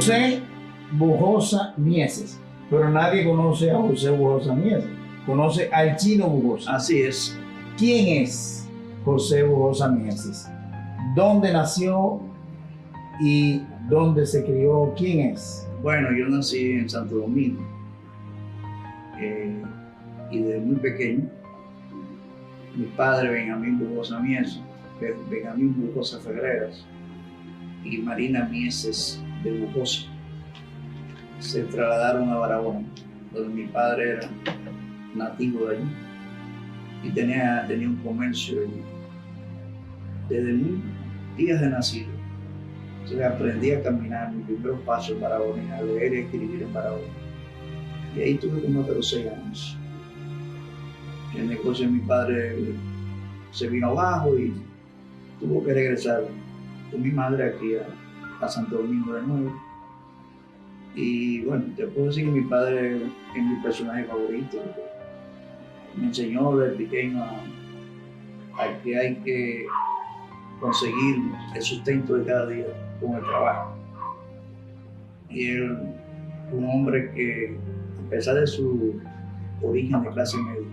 José Bujosa Mieses, pero nadie conoce a José Bujosa Mieses, conoce al Chino Bujosa. Así es. ¿Quién es José Bujosa Mieses? ¿Dónde nació y dónde se crió? ¿Quién es? Bueno, yo nací en Santo Domingo y desde muy pequeño mi padre Benjamín Bujosa Mieses, Benjamín Bujosa Fegreras y Marina Mieses de Bujosa se trasladaron a Barahona, donde mi padre era nativo de allí y tenía un comercio allí. Desde mis días de nacido, entonces aprendí a caminar mis primeros pasos en Barahona, a leer y escribir en Barahona. Y ahí tuve como hasta los 6 años. El negocio de mi padre se vino abajo y tuvo que regresar con mi madre aquí a Santo Domingo de nuevo. Y bueno, te puedo decir que mi padre es mi personaje favorito. Me enseñó desde pequeño a que hay que conseguir el sustento de cada día con el trabajo. Y él, un hombre que, a pesar de su origen de clase media,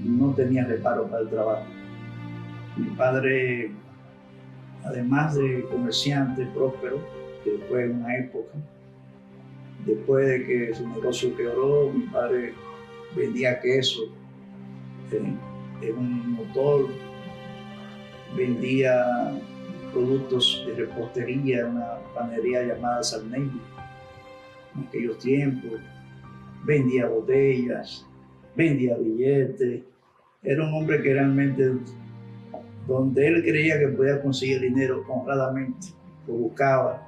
no tenía reparo para el trabajo. Mi padre, además de comerciante próspero, que fue en una época, después de que su negocio quebró, mi padre vendía queso en un motor, vendía productos de repostería en una panadería llamada Salnelli en aquellos tiempos, vendía botellas, vendía billetes. Era un hombre que realmente, donde él creía que podía conseguir dinero honradamente, lo buscaba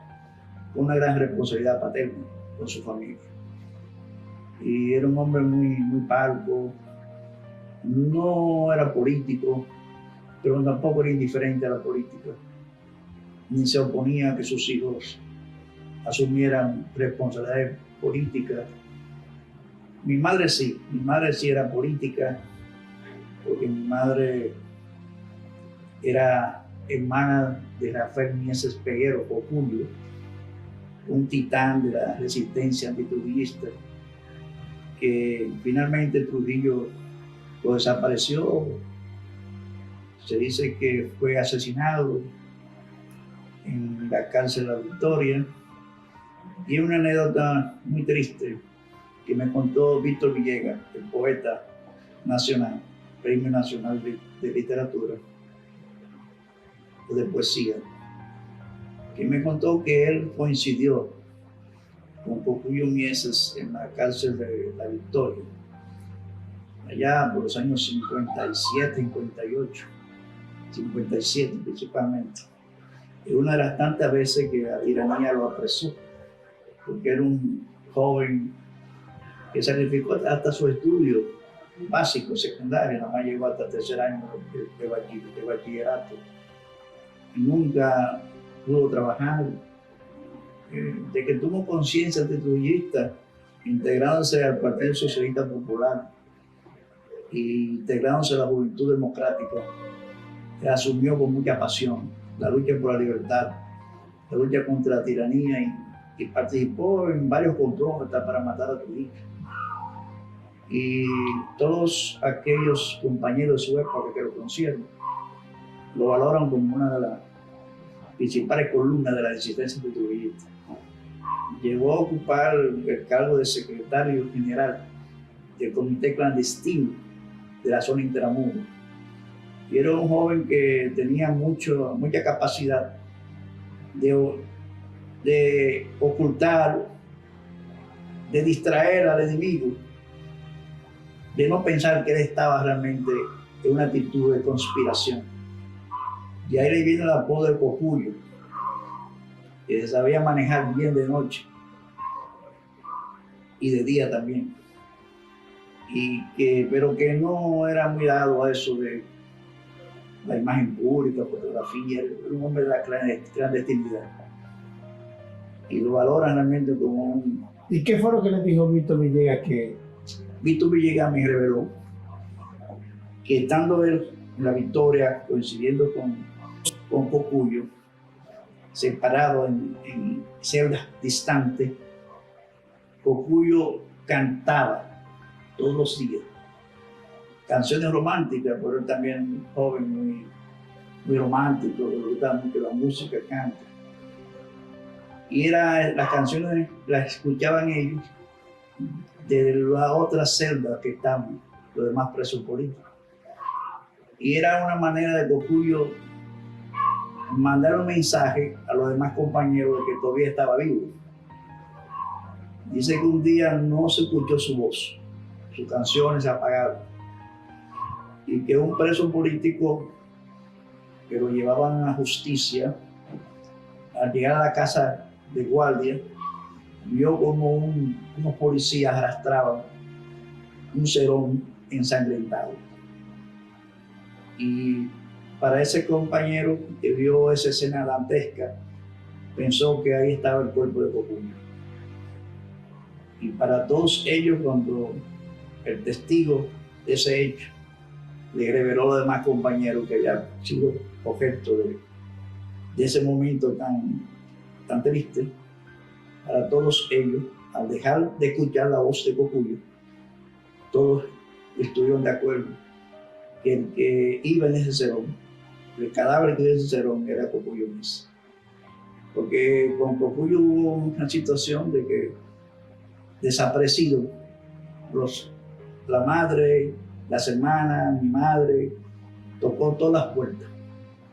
con una gran responsabilidad paterna con su familia. Y era un hombre muy parco, no era político, pero tampoco era indiferente a la política, ni se oponía a que sus hijos asumieran responsabilidades políticas. Mi madre sí era política, porque mi madre era hermana de Rafael Mieses Peguero, o Julio, un titán de la resistencia antitrujillista, que finalmente Trujillo lo desapareció. Se dice que fue asesinado en la cárcel de La Victoria. Y una anécdota muy triste que me contó Víctor Villegas, el poeta nacional, Premio Nacional de Literatura o de Poesía, que me contó que él coincidió con Cocuyo Mieses en la cárcel de La Victoria, allá por los años 57, 58, 57 principalmente. Y una de las tantas veces que la tiranía lo apresó, porque era un joven que sacrificó hasta su estudio básico, secundario, nada más llegó hasta el 3er año de bachillerato. Y nunca pudo trabajar. De que tuvo conciencia antitrujillista, integrándose al Partido Socialista Popular e integrándose a la Juventud Democrática, asumió con mucha pasión la lucha por la libertad, la lucha contra la tiranía y participó en varios complots hasta para matar a Trujillo. Y todos aquellos compañeros de su época que lo conocieron lo valoran como una de las principales columnas de la resistencia antitrujillista. Llegó a ocupar el cargo de secretario general del comité clandestino de la zona Interamuros. Y era un joven que tenía mucha capacidad de ocultar, de distraer al enemigo, de no pensar que él estaba realmente en una actitud de conspiración. Y ahí le viene el apodo de Cocuyo, que sabía manejar bien de noche y de día también, pero que no era muy dado a eso de la imagen pública, fotografía. Era un hombre de la clandestinidad y lo valoran realmente como un... ¿Y qué fue lo que le dijo Víctor Villegas? Que Víctor Villegas me reveló que estando él en La Victoria, coincidiendo con Cocuyo, separado en celdas distantes, Cocuyo cantaba todos los días canciones románticas, pero él también joven, muy romántico, le gustaba mucho la música, canta. Y las canciones las escuchaban ellos de las otras celdas que estaban, los demás presos políticos. Y era una manera de Cocuyo mandar un mensaje a los demás compañeros de que todavía estaba vivo. Dice que un día no se escuchó su voz, sus canciones se apagaron, y que un preso político que lo llevaban a la justicia, al llegar a la casa de guardia, vio como unos policías arrastraban un cerón ensangrentado. Y para ese compañero que vio esa escena dantesca, pensó que ahí estaba el cuerpo de Cocuyo. Y para todos ellos, cuando el testigo de ese hecho le reveló a los demás compañeros que había sido objeto de ese momento tan triste, para todos ellos, al dejar de escuchar la voz de Cocuyo, todos estuvieron de acuerdo que el que iba en ese cerón, el cadáver que iba en ese cerón, era Cocuyo mismo. Porque con Cocuyo hubo una situación de que desaparecidos, la madre, las hermanas, mi madre, tocó todas las puertas.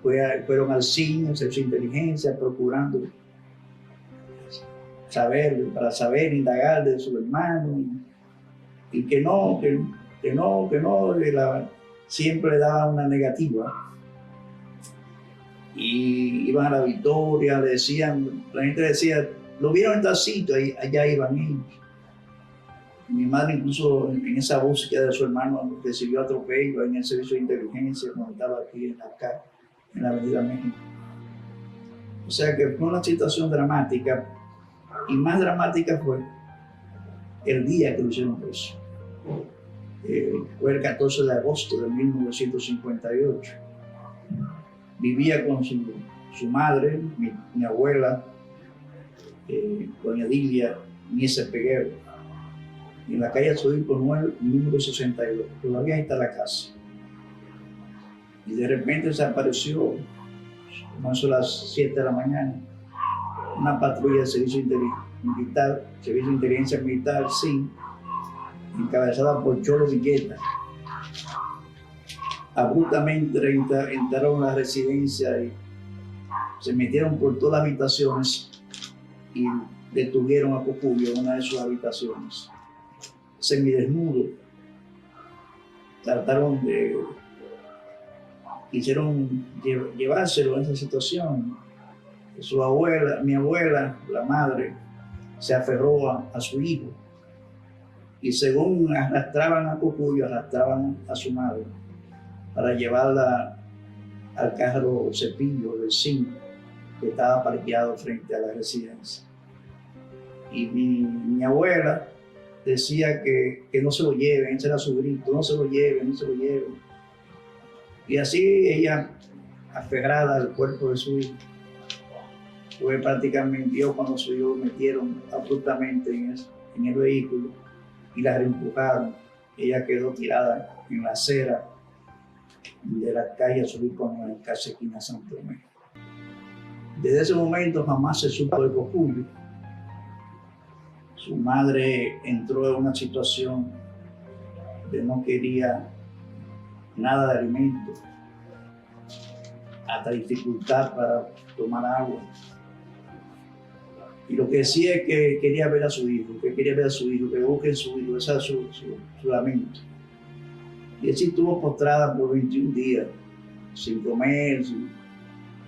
Fueron al cine, hacer su inteligencia, procurando para saber, indagar de su hermano, y que no, siempre le daba una negativa. Y iban a la Victoria, le decían, la gente decía, lo vieron en tal sitio, allá iban ellos. Mi madre incluso en esa búsqueda de su hermano recibió atropello en el servicio de inteligencia cuando estaba aquí en la Avenida México. O sea que fue una situación dramática, y más dramática fue el día que lo hicieron preso. Fue el 14 de agosto de 1958. Vivía con su madre, mi abuela, doña Dilia Nieses Peguero, en la calle Zodíaco número 62. Todavía ahí está la casa. Y de repente se apareció, más a las 7 de la mañana, una patrulla de servicio militar, servicio de inteligencia militar, sí, encabezada por Cholo Villeta. Abruptamente entraron a la residencia y se metieron por todas las habitaciones y detuvieron a Cocuyo en una de sus habitaciones, semidesnudo. Quisieron llevárselo en esa situación. Mi abuela, la madre, se aferró a su hijo, y según arrastraban a Cocuyo, arrastraban a su madre para llevarla al carro Cepillo del CIN, que estaba parqueado frente a la residencia. Y mi abuela decía que no se lo lleven, ese era su grito, no se lo lleven, no se lo lleven. Y así ella, aferrada al cuerpo de su hijo, fue prácticamente, vio cuando su hijo lo metieron abruptamente en el vehículo y la reempujaron. Ella quedó tirada en la acera de la calle Zodíaco en la calle esquina Santo Domingo. Desde ese momento jamás se supo de Cocuyo. Su madre entró en una situación de no quería nada de alimento, hasta dificultad para tomar agua. Y lo que decía es que quería ver a su hijo, que busquen su hijo, ese era su lamento. Y así estuvo postrada por 21 días, sin comer,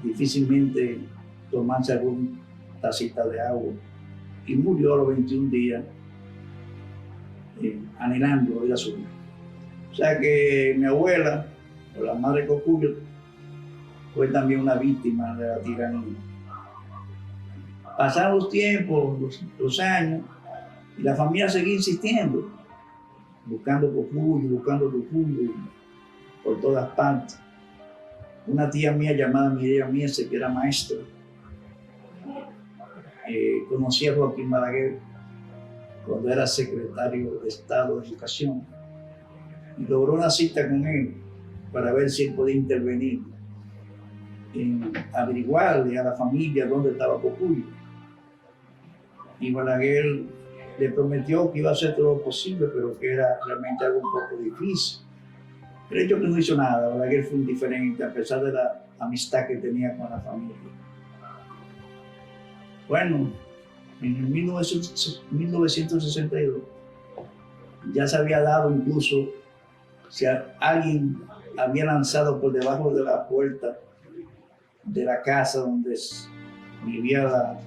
difícilmente tomarse alguna tacita de agua. Y murió a los 21 días, anhelando ver a su hijo. O sea que mi abuela, o la madre Cocuyo, fue también una víctima de la tiranía. Pasaron los tiempos, los años, y la familia seguía insistiendo, buscando Cocuyo, por todas partes. Una tía mía llamada Mireya Miese, que era maestra, conocí a Joaquín Balaguer cuando era secretario de Estado de Educación y logró una cita con él para ver si él podía intervenir en averiguarle a la familia dónde estaba Cocuyo. Y Balaguer le prometió que iba a hacer todo lo posible, pero que era realmente algo un poco difícil. El hecho que no hizo nada, Balaguer fue indiferente a pesar de la amistad que tenía con la familia. Bueno, en el 1962 ya se había dado incluso si alguien había lanzado por debajo de la puerta de la casa donde vivía la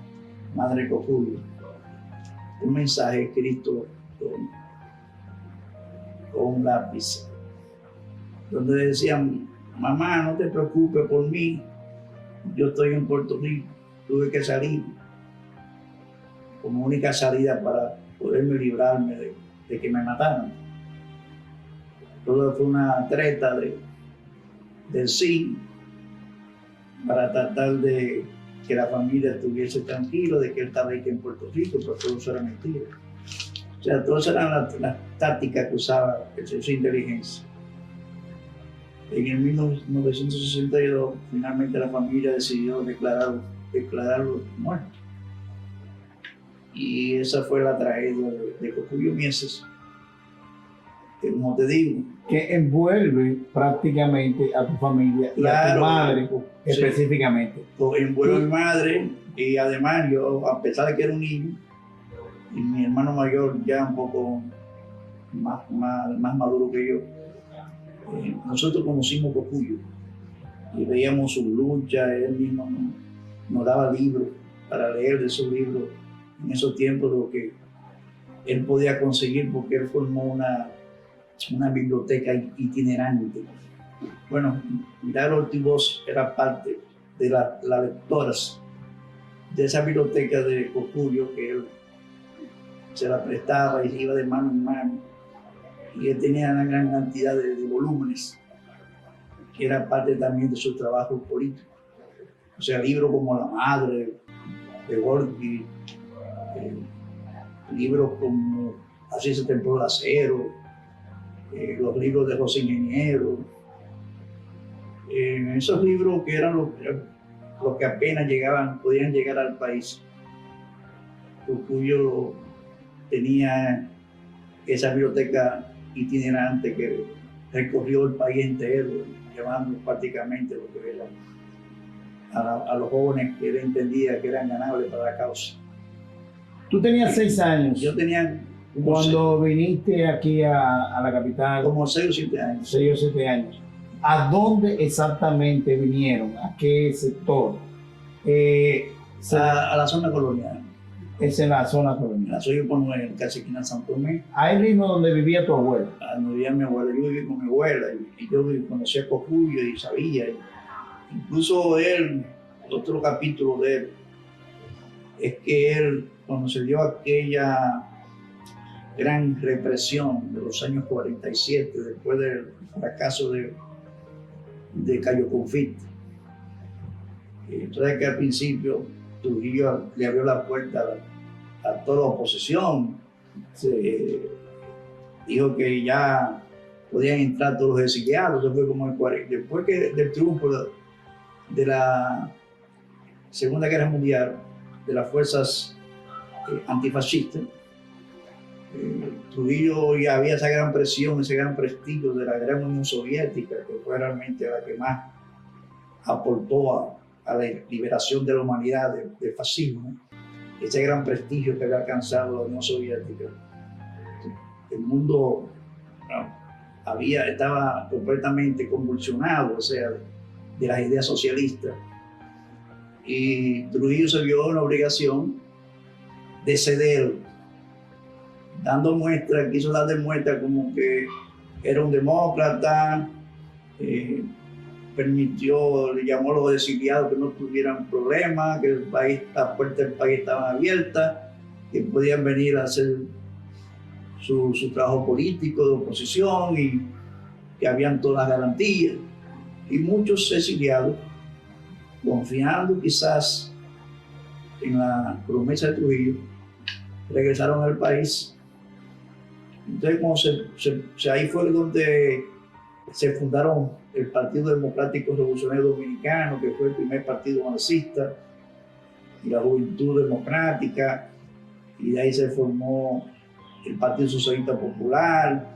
madre Cocuyo un mensaje escrito con un lápiz donde decían: mamá, no te preocupes por mí, yo estoy en Puerto Rico, tuve que salir como única salida para poderme librarme de que me mataran. Todo fue una treta del sí para tratar de que la familia estuviese tranquila, de que él estaba aquí en Puerto Rico, pero todo eso era mentira. O sea, todas eran las tácticas que usaba el servicio de inteligencia. En el 1962, finalmente la familia decidió declararlo muerto. Y esa fue la tragedia de Cocuyo Mieses, que, como te digo, que envuelve prácticamente a tu familia y claro, a tu madre sí, específicamente. Envuelve a mi madre y además yo, a pesar de que era un niño, y mi hermano mayor ya un poco más maduro que yo, nosotros conocimos Cocuyo y veíamos sus luchas. Él mismo nos daba libros para leer de esos libros en esos tiempos, lo que él podía conseguir, porque él formó una biblioteca itinerante. Bueno, Milagro Ortiz Bosch era parte de las lectoras de esa biblioteca de Cocuyo, que él se la prestaba y iba de mano en mano. Y él tenía una gran cantidad de volúmenes, que era parte también de su trabajo político. O sea, libros como La Madre, de Gorky, libros como Así se templó el acero, los libros de José Ingeniero. Esos libros que eran los que apenas podían llegar al país. Cocuyo tenía esa biblioteca itinerante que recorrió el país entero, llevando prácticamente lo que era a los jóvenes que él entendía que eran ganables para la causa. Tú tenías 6 años. Yo tenía cuando viniste aquí a la capital. Como 6 o 7 años. 6 o 7 años. ¿A dónde exactamente vinieron? ¿A qué sector? A la zona colonial. Es en la zona colonial. La soy yo por en casi esquina de Santo Tomé. Ahí mismo donde vivía tu abuela. Donde vivía mi abuela. Yo viví con mi abuela y yo conocía a Cocuyo y sabía. Incluso él, otro capítulo de él, es que él, cuando se dio aquella gran represión de los años 47, después del fracaso de Cayo Confite, entonces que al principio Trujillo le abrió la puerta a toda la oposición. Dijo que ya podían entrar todos los exiliados. Eso fue como después del triunfo de la Segunda Guerra Mundial, de las fuerzas antifascistas. Trujillo ya había esa gran presión, ese gran prestigio de la Gran Unión Soviética, que fue realmente la que más aportó a la liberación de la humanidad del fascismo, ese gran prestigio que había alcanzado la Unión Soviética. El mundo estaba completamente convulsionado, o sea, de las ideas socialistas, y Trujillo se vio en la obligación de ceder, quiso dar de muestra como que era un demócrata, le llamó a los exiliados que no tuvieran problemas, que las puertas del país estaban abiertas, que podían venir a hacer su trabajo político de oposición y que habían todas las garantías. Y muchos exiliados, confiando quizás en la promesa de Trujillo, regresaron al país. Entonces, ahí fue donde se fundaron el Partido Democrático Revolucionario Dominicano, que fue el primer partido marxista, y la Juventud Democrática, y de ahí se formó el Partido Socialista Popular,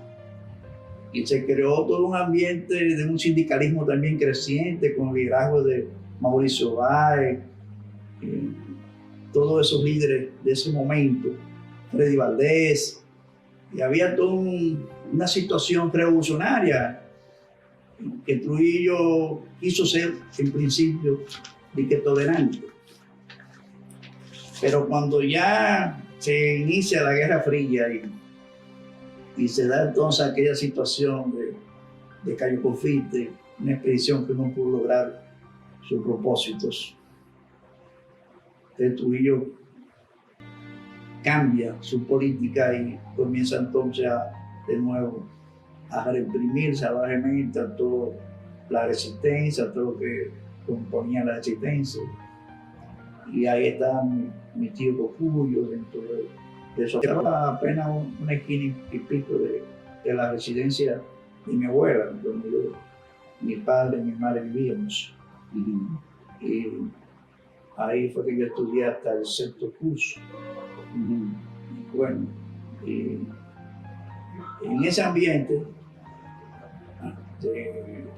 y se creó todo un ambiente de un sindicalismo también creciente, con el liderazgo de Mauricio Báez, todos esos líderes de ese momento, Freddy Valdés, y había toda una situación revolucionaria que Trujillo quiso ser en principio de que tolerante. Pero cuando ya se inicia la Guerra Fría y se da entonces aquella situación de Cayo Confite, una expedición que no pudo lograr sus propósitos, Trujillo cambia su política y comienza entonces de nuevo a reprimir salvajemente a toda la resistencia, a todo lo que componía la resistencia. Y ahí está mi tío Cocuyuelo dentro de eso. Era apenas una esquina y pico de la residencia de mi abuela, donde mi padre y mi madre vivíamos. Y ahí fue que yo estudié hasta el sexto curso. Y bueno, en ese ambiente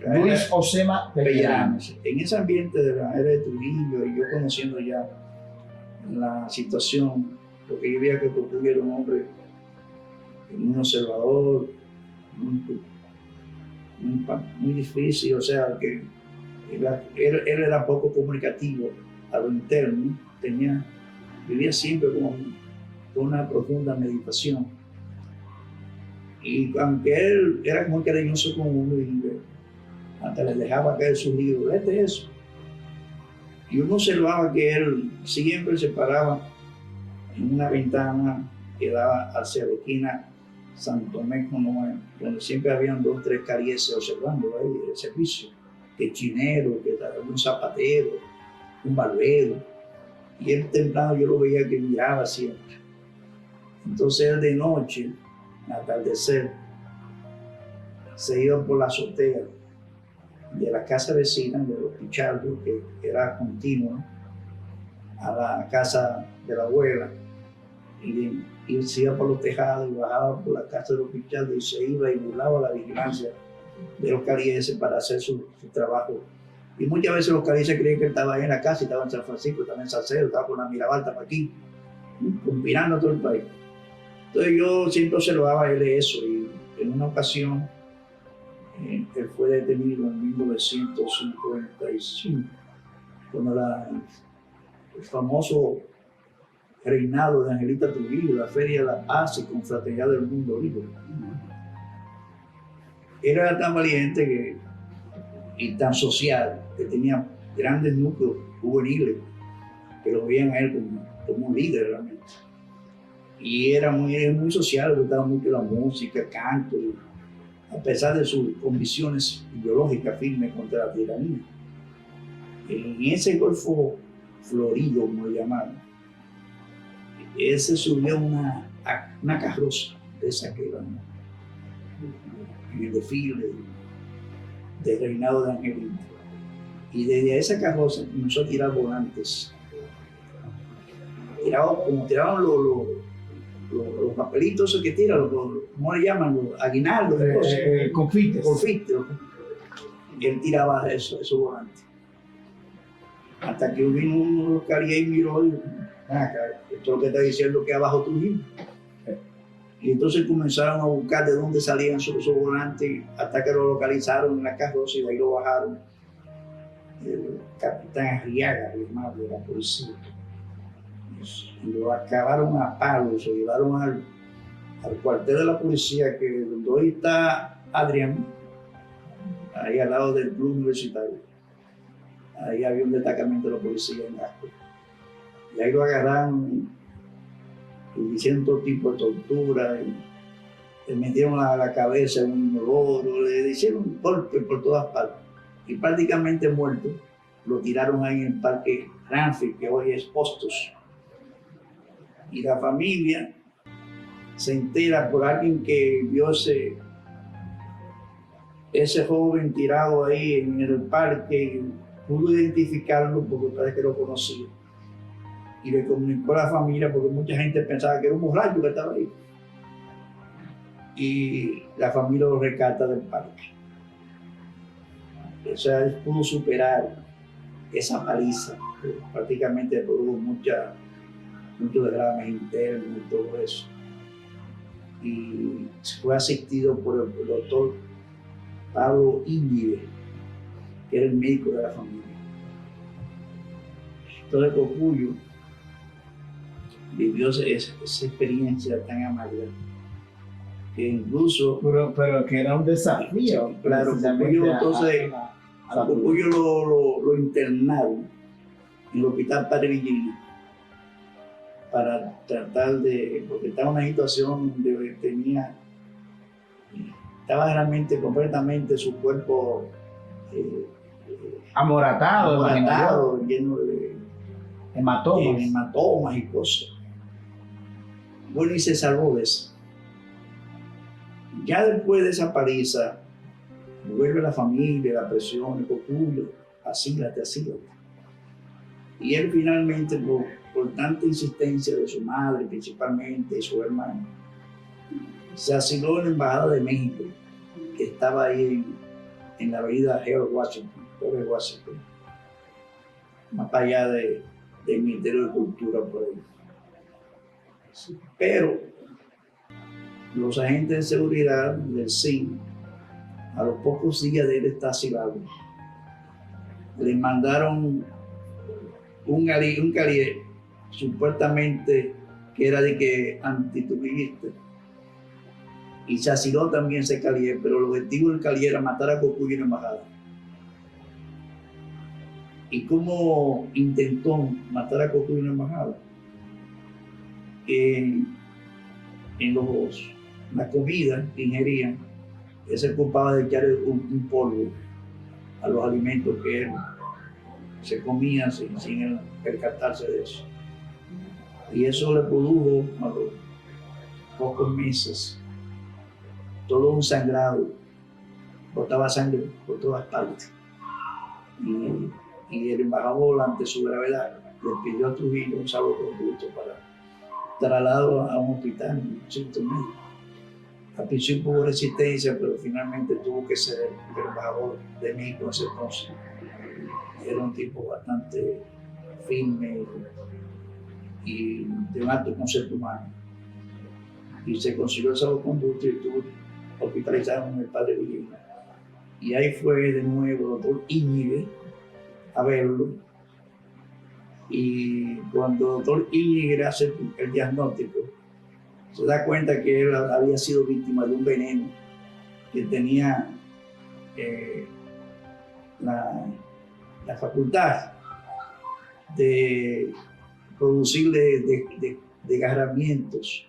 Luis Osema Pellanos. En ese ambiente de la era de Trujillo, y yo conociendo ya la situación, porque yo veía que Cocuyuelo era un hombre, un observador, muy difícil, o sea, que él era poco comunicativo a lo interno, vivía siempre con una profunda meditación. Y aunque él era muy cariñoso con uno, y hasta le dejaba caer sus libros, eso. Y uno observaba que él siempre se paraba en una ventana que daba hacia la esquina Santo Tomé con Noé, donde siempre habían 2 o 3 carieses observando ahí el servicio, que chinero, que un zapatero, un barbero. Y él temprano yo lo veía que miraba siempre. Entonces él de noche, al atardecer, se iba por la azotea de la casa vecina de los Pichardos, que era continua, a la casa de la abuela, y se iba por los tejados y bajaba por la casa de los Pichardos y se iba y burlaba la vigilancia de los carieses para hacer su trabajo. Y muchas veces los carieses creían que él estaba ahí en la casa, y estaba en San Francisco, estaba en Salcedo, estaba por la Mirabal, estaba aquí, conspirando a todo el país. Entonces yo siempre observaba él eso, y en una ocasión él fue detenido en 1955, cuando el famoso reinado de Angelita Trujillo, la Feria de la Paz y Confraternidad del Mundo Libre. Él era tan valiente y tan social, que tenía grandes núcleos juveniles que lo veían a él como un líder realmente. Y era muy social, le gustaba mucho la música, el canto, a pesar de sus convicciones ideológicas firmes contra la tiranía. En ese Golfo Florido, como lo llamaban, él se subió a una carroza de esa que iban en el desfile del reinado de Angelita. Y desde esa carroza comenzó a tirar volantes. Como tiraban los papelitos esos que tiran, ¿cómo le llaman? Los aguinaldos, Confites. Él tiraba esos volantes. Hasta que vino uno de los carieses y miró y dijo, esto es lo que está diciendo que abajo Trujillo. Y entonces comenzaron a buscar de dónde salían esos volantes, hasta que lo localizaron en la carroza y de ahí lo bajaron. El capitán Arriaga, el hermano de la policía. Y lo acabaron a palos, se llevaron al cuartel de la policía, que donde hoy está Adrián, ahí al lado del club universitario. Ahí había un destacamento de la policía en Gasco. Y ahí lo agarraron y hicieron todo tipo de tortura, le metieron la cabeza en un inodoro, le hicieron golpes por todas partes. Y prácticamente muerto, lo tiraron ahí en el parque Ranfield, que hoy es Hostos, Y la familia se entera por alguien que vio ese joven tirado ahí en el parque, y pudo identificarlo porque parece que lo conocía. Y le comunicó a la familia porque mucha gente pensaba que era un borracho que estaba ahí. Y la familia lo rescata del parque. O sea, él pudo superar esa paliza, que prácticamente produjo muchos derrames internos y todo eso. Y fue asistido por el doctor Pablo Íñiguez, que era el médico de la familia. Entonces Cocuyo vivió esa experiencia tan amarga que incluso, Pero que era un desafío. claro, precisamente, Cocuyo entonces a la Cocuyo lo internaron en el hospital Padre Villini para tratar de, porque estaba en una situación donde estaba realmente completamente su cuerpo amoratado, amoratado, lleno de hematomas. hematomas y cosas. Bueno, y se salvó de eso. Ya después de esa paliza, vuelve la familia, la presión, el Cocuyo, asílate. Y él finalmente, por tanta insistencia de su madre principalmente y su hermano, se asiló en la Embajada de México, que estaba ahí en la avenida George Washington, más para allá del Ministerio de Cultura por ahí. Pero los agentes de seguridad del CIN, a los pocos días de él estar asilado, le mandaron un calier supuestamente que era de que antiturbillista, y se asiló también ese calier, pero el objetivo del calier era matar a Cocuyo en la embajada. ¿Y cómo intentó matar a Cocuyo en la embajada? En la comida que ingerían, él se ocupaba de echarle un polvo a los alimentos que él se comía sin él percatarse de eso. Y eso le produjo a los pocos meses todo un sangrado, botaba sangre por todas partes. Y el embajador, ante su gravedad, le pidió a Trujillo un salvoconducto para trasladarlo a un hospital, un centro médico. Al principio hubo resistencia, pero finalmente tuvo que ceder, porque el embajador de México en ese entonces era un tipo bastante firme y de un alto concepto humano. Y se consiguió el salvoconducto y estuvo hospitalizado en el Padre Villini. Y ahí fue de nuevo el doctor Íñiguez a verlo. Y cuando el doctor Íñiguez hace el diagnóstico, se da cuenta que él había sido víctima de un veneno que tenía la facultad de producir desgarramientos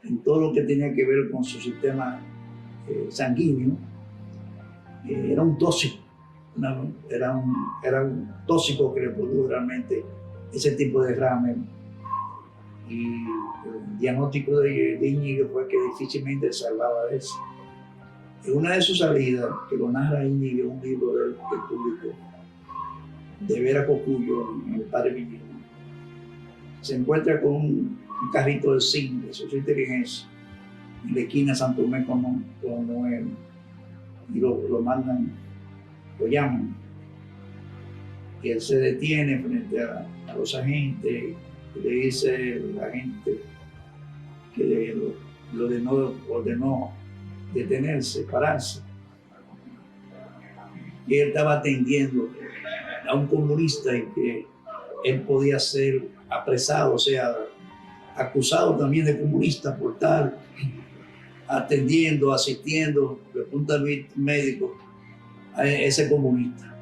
en todo lo que tenía que ver con su sistema sanguíneo. Era un tóxico, era un tóxico que le produjo realmente ese tipo de derrame. Y el diagnóstico de Íñiguez fue que difícilmente se salvaba de eso. En una de sus salidas, que lo narra Íñiguez, un libro del público, de ver a Cocuyo en el Padre Villini, se encuentra con un carrito de CIN, de su inteligencia, en la esquina de Santo Tomé con Noel, y lo mandan, lo llaman, y él se detiene frente a los agentes, y le dice la gente que lo ordenó detenerse, pararse, y él estaba atendiendo a un comunista y que él podía ser apresado, o sea, acusado también de comunista por estar atendiendo, asistiendo desde el punto de vista médico a ese comunista.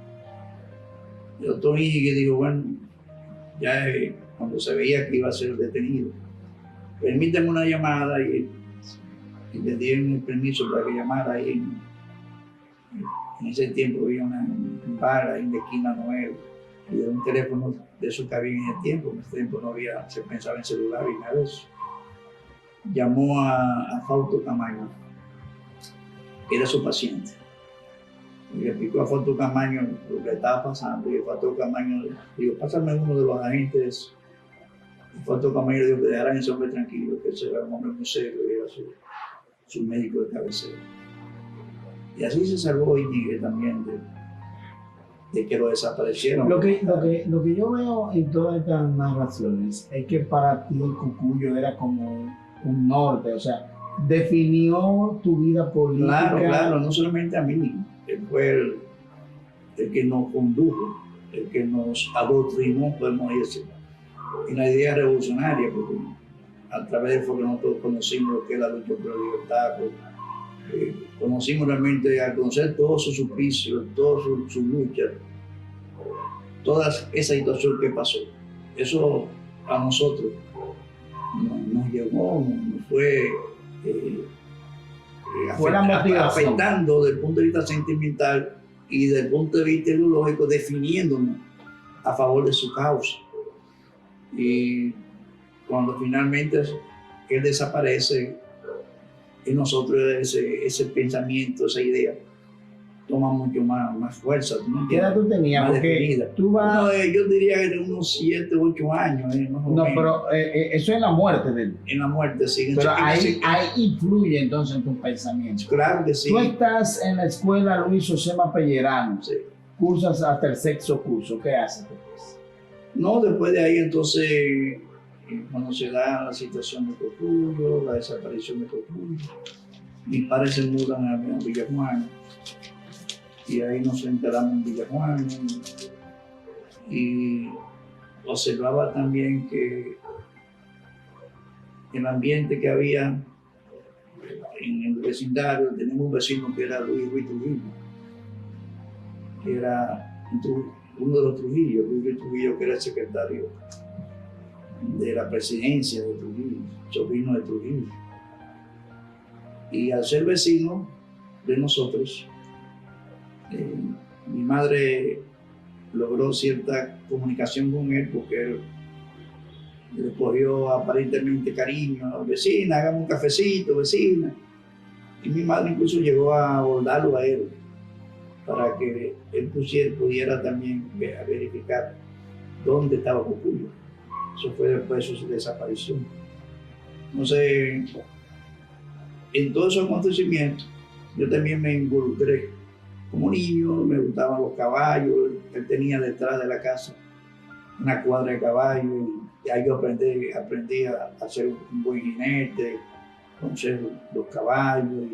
El doctor Íñiguez dijo, bueno, ya cuando se veía que iba a ser detenido, permíteme una llamada, y le dieron el permiso para que llamara ahí. En ese tiempo había un bar ahí en la esquina Noel, y era un teléfono de esos que había en ese tiempo. En ese tiempo no había, se pensaba en celular y nada de eso. Llamó a Fausto Camaño, que era su paciente. Y le explicó a Fausto Camaño lo que estaba pasando. Y Fausto Camaño dijo, pásame uno de los agentes. Y Fausto Camaño dijo que dejaran a ese hombre tranquilo, que ese era un hombre muy serio y era su médico de cabecera. Y así se salvó Iñiguez también de que lo desaparecieron. Lo que yo veo en todas estas narraciones es que para ti el Cucuyo era como un norte, o sea, definió tu vida política. Claro, no solamente a mí, él fue el que nos condujo, el que nos adoctrinó, podemos decir, en la idea revolucionaria, porque a través de él fue que nosotros conocimos lo que es la lucha por la libertad, conocimos realmente, al conocer todos sus suplicios, todas sus luchas, toda esa situación que pasó. Eso a nosotros nos llegó, nos fue afectando desde el punto de vista sentimental y desde el punto de vista ideológico, definiéndonos a favor de su causa. Y cuando finalmente él desaparece, en nosotros ese pensamiento, esa idea, toma mucho más fuerza. ¿Qué edad tú tenías? Más Porque definida. tú vas... No, yo diría que de unos 7, 8 años. Más o No, menos. pero eso es la muerte de él. En la muerte, sí. Pero ahí influye entonces en tus pensamientos. Claro que sí. Tú estás en la escuela Luis Josema Pellerano, Sí. cursas hasta el sexto curso. ¿Qué haces después? No, después de ahí entonces, cuando se da la situación de Cotuyo, la desaparición de Cotuyo, mis padres se mudan a Villajuana y ahí nos instalamos en Villajuana y observaba también que el ambiente que había en el vecindario, tenemos un vecino que era Luis Trujillo, que era uno de los Trujillos, Luis Trujillo, que era el secretario de la presidencia de Trujillo, sobrino de Trujillo. Y al ser vecino de nosotros, mi madre logró cierta comunicación con él porque él le cogió aparentemente cariño. Vecina, hagamos un cafecito, vecina. Y mi madre incluso llegó a abordarlo a él para que él pudiera también verificar dónde estaba Cucuyo. Eso fue después de su desaparición. Entonces, en todos esos acontecimientos, yo también me involucré. Como niño, me gustaban los caballos. Él tenía detrás de la casa una cuadra de caballos. Y ahí yo aprendí a ser un buen jinete, conocer los caballos.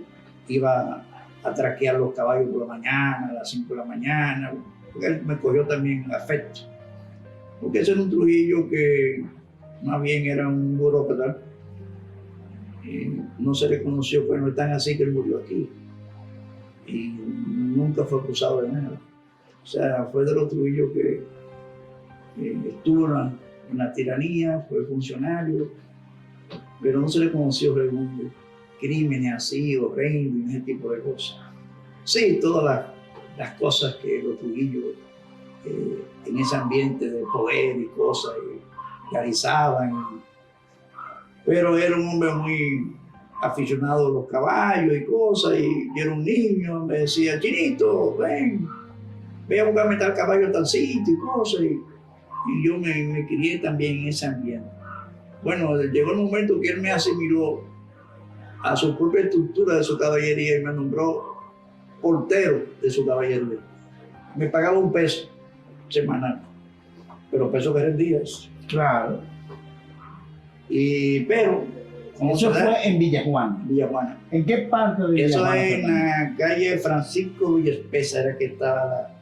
Iba a traquear los caballos por la mañana, a las 5 de la mañana, porque él me cogió también afecto. Porque ese era un Trujillo que más bien era un burócrata. No se le conoció, pues no es tan así que él murió aquí. Y nunca fue acusado de nada. O sea, fue de los Trujillos que estuvo en la tiranía, fue funcionario, pero no se le conoció realmente crímenes así, horrendos, ese tipo de cosas. Sí, todas las cosas que los Trujillos en ese ambiente de poder y cosas realizaban. Pero era un hombre muy aficionado a los caballos y cosas, y era un niño, me decía, Chinito, ven a buscarme tal caballo a tal sitio y cosas, y yo me crié también en ese ambiente. Bueno, llegó el momento que él me asimiló a su propia estructura de su caballería y me nombró portero de su caballería. Me pagaba $1 semanal, pero pesos que eran días. Claro. Pero eso fue en Villajuana. Villajuana. ¿En qué parte de Villajuana? Eso es en la calle Francisco Villespesa, era que estaba la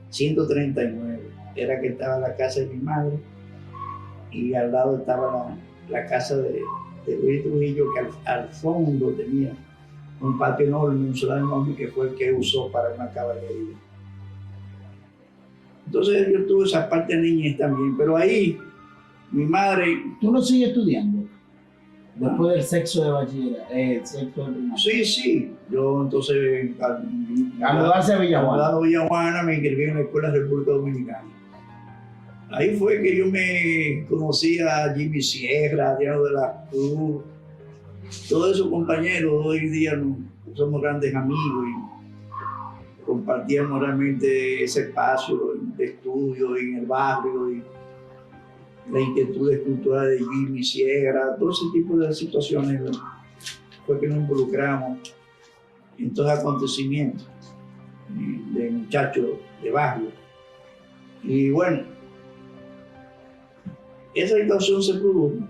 139, era que estaba la casa de mi madre y al lado estaba la casa de Luis Trujillo, que al fondo tenía un patio enorme, un solar enorme, que fue el que usó para una caballería. Entonces yo tuve esa parte de niñez también, pero ahí mi madre... ¿Tú no sigues estudiando? Después del sexto de bachillerato, sexto de primaria. Sí. Yo entonces... A mudarse a Villajuana. Me inscribí en la Escuela de República Dominicana. Ahí fue que yo me conocí a Jimmy Sierra, a Diego de la Cruz, todos esos compañeros. Hoy día somos grandes amigos y compartíamos realmente ese espacio de estudio en el barrio y la inquietud cultural de Jimmy Sierra, todo ese tipo de situaciones fue que nos involucramos en todos los acontecimientos de muchachos de barrio. Y bueno, esa situación se produjo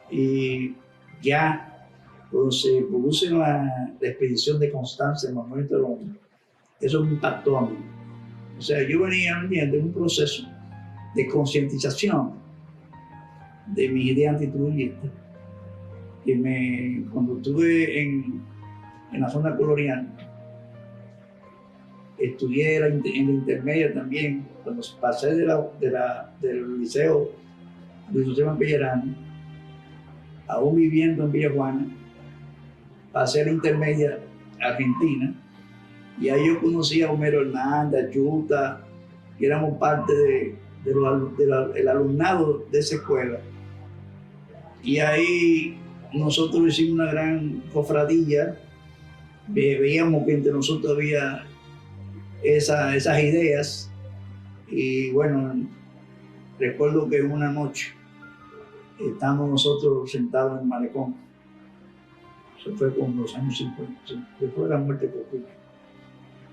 y ya cuando se produce la expedición de Constanza en Manuel Terón, eso me impactó a mí. O sea, yo venía de un proceso de concientización de mi idea antitrujillista, que cuando estuve en la zona colonial, estudié en la intermedia también, cuando pasé del liceo Luis José Pellerano, aún viviendo en Villa Juana, pasé a la intermedia argentina, y ahí yo conocí a Homero Hernández, a Yuta, que éramos parte del alumnado de esa escuela. Y ahí nosotros hicimos una gran cofradía, veíamos que entre nosotros había esas ideas, y bueno, recuerdo que una noche estamos nosotros sentados en el malecón, eso fue como los años 50, después de la muerte de Cocuyo,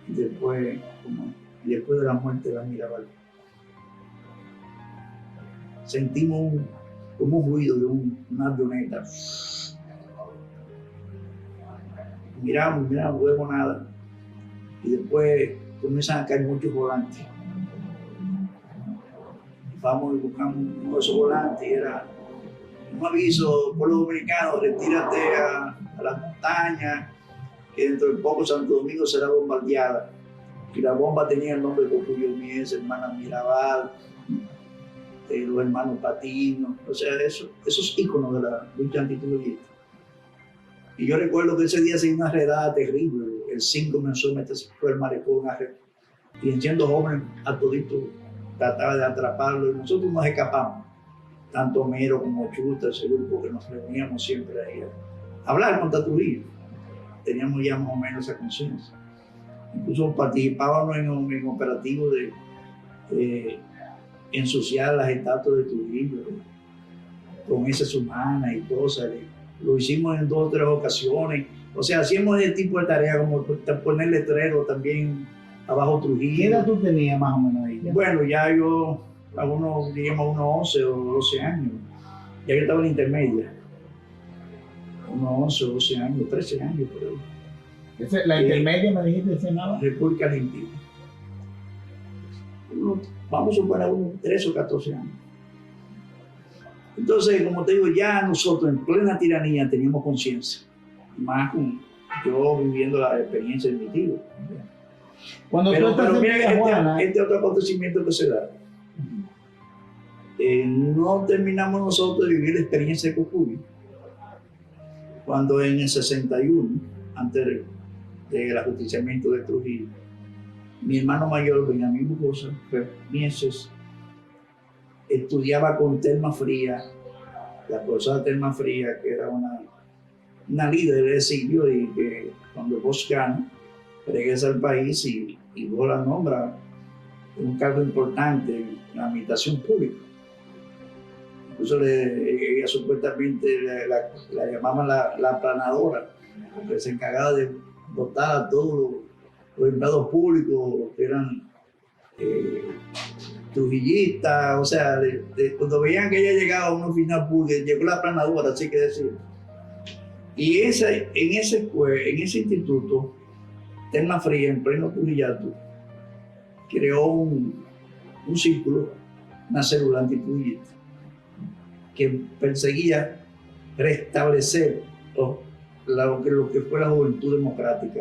y después de la muerte de la Mirabal, sentimos como un ruido de una avioneta. Miramos, no vemos nada, y después comienzan a caer muchos volantes. Vamos y buscamos uno de esos volantes, y era un aviso: pueblo dominicano, retírate a las montañas, que dentro de poco Santo Domingo será bombardeada. Y la bomba tenía el nombre de Cocuyo Mies, hermana Mirabal, los hermanos Patino, o sea, esos íconos de la lucha antitrujillista. Y yo recuerdo que ese día se hizo una redada terrible. El 5 comenzó a meterse por el malecón, y siendo jóvenes, a todito trataba de atraparlo, y nosotros nos escapamos, tanto Homero como Chuta, ese grupo que nos reuníamos siempre ahí a hablar contra Trujillo. Teníamos ya más o menos esa conciencia. Incluso participábamos en operativos de ensuciar las estatuas de Trujillo con esas humanas y cosas. Lo hicimos en 2 o 3 ocasiones. O sea, hacíamos ese tipo de tareas, como poner letrero también abajo Trujillo. ¿Qué edad tú tenías más o menos ahí? Bueno, ya yo, diríamos unos 11 o 12 años. Ya yo estaba en la intermedia. Unos 11 o 12 años, 13 años, por ahí. La intermedia me dijiste que se llamaba República Argentina. Vamos a suponer unos 13 o 14 años. Entonces, como te digo, ya nosotros en plena tiranía teníamos conciencia, más con yo viviendo la experiencia de mi tío. Cuando pero mira, este otro acontecimiento que se da. No terminamos nosotros de vivir la experiencia de Cocuyo, cuando en el 61, antes del ajusticiamiento de Trujillo, mi hermano mayor, Benjamín Bujosa, Mieses, estudiaba con Telma Fría, la profesora Telma Fría, que era una líder del exilio, y que cuando Bosch gana, regresa al país y Bosch la nombra en un cargo importante en la administración pública. Incluso ella supuestamente la llamaban la aplanadora, porque se encargaba de votar a todos los empleados públicos que eran trujillistas. O sea, cuando veían que ella llegaba a una oficina pública, llegó la aplanadora, así que decir. Y en ese instituto, Telma Fría, en pleno Trujillato, creó un círculo, una célula antitrujillista, que perseguía restablecer lo que fue la juventud democrática.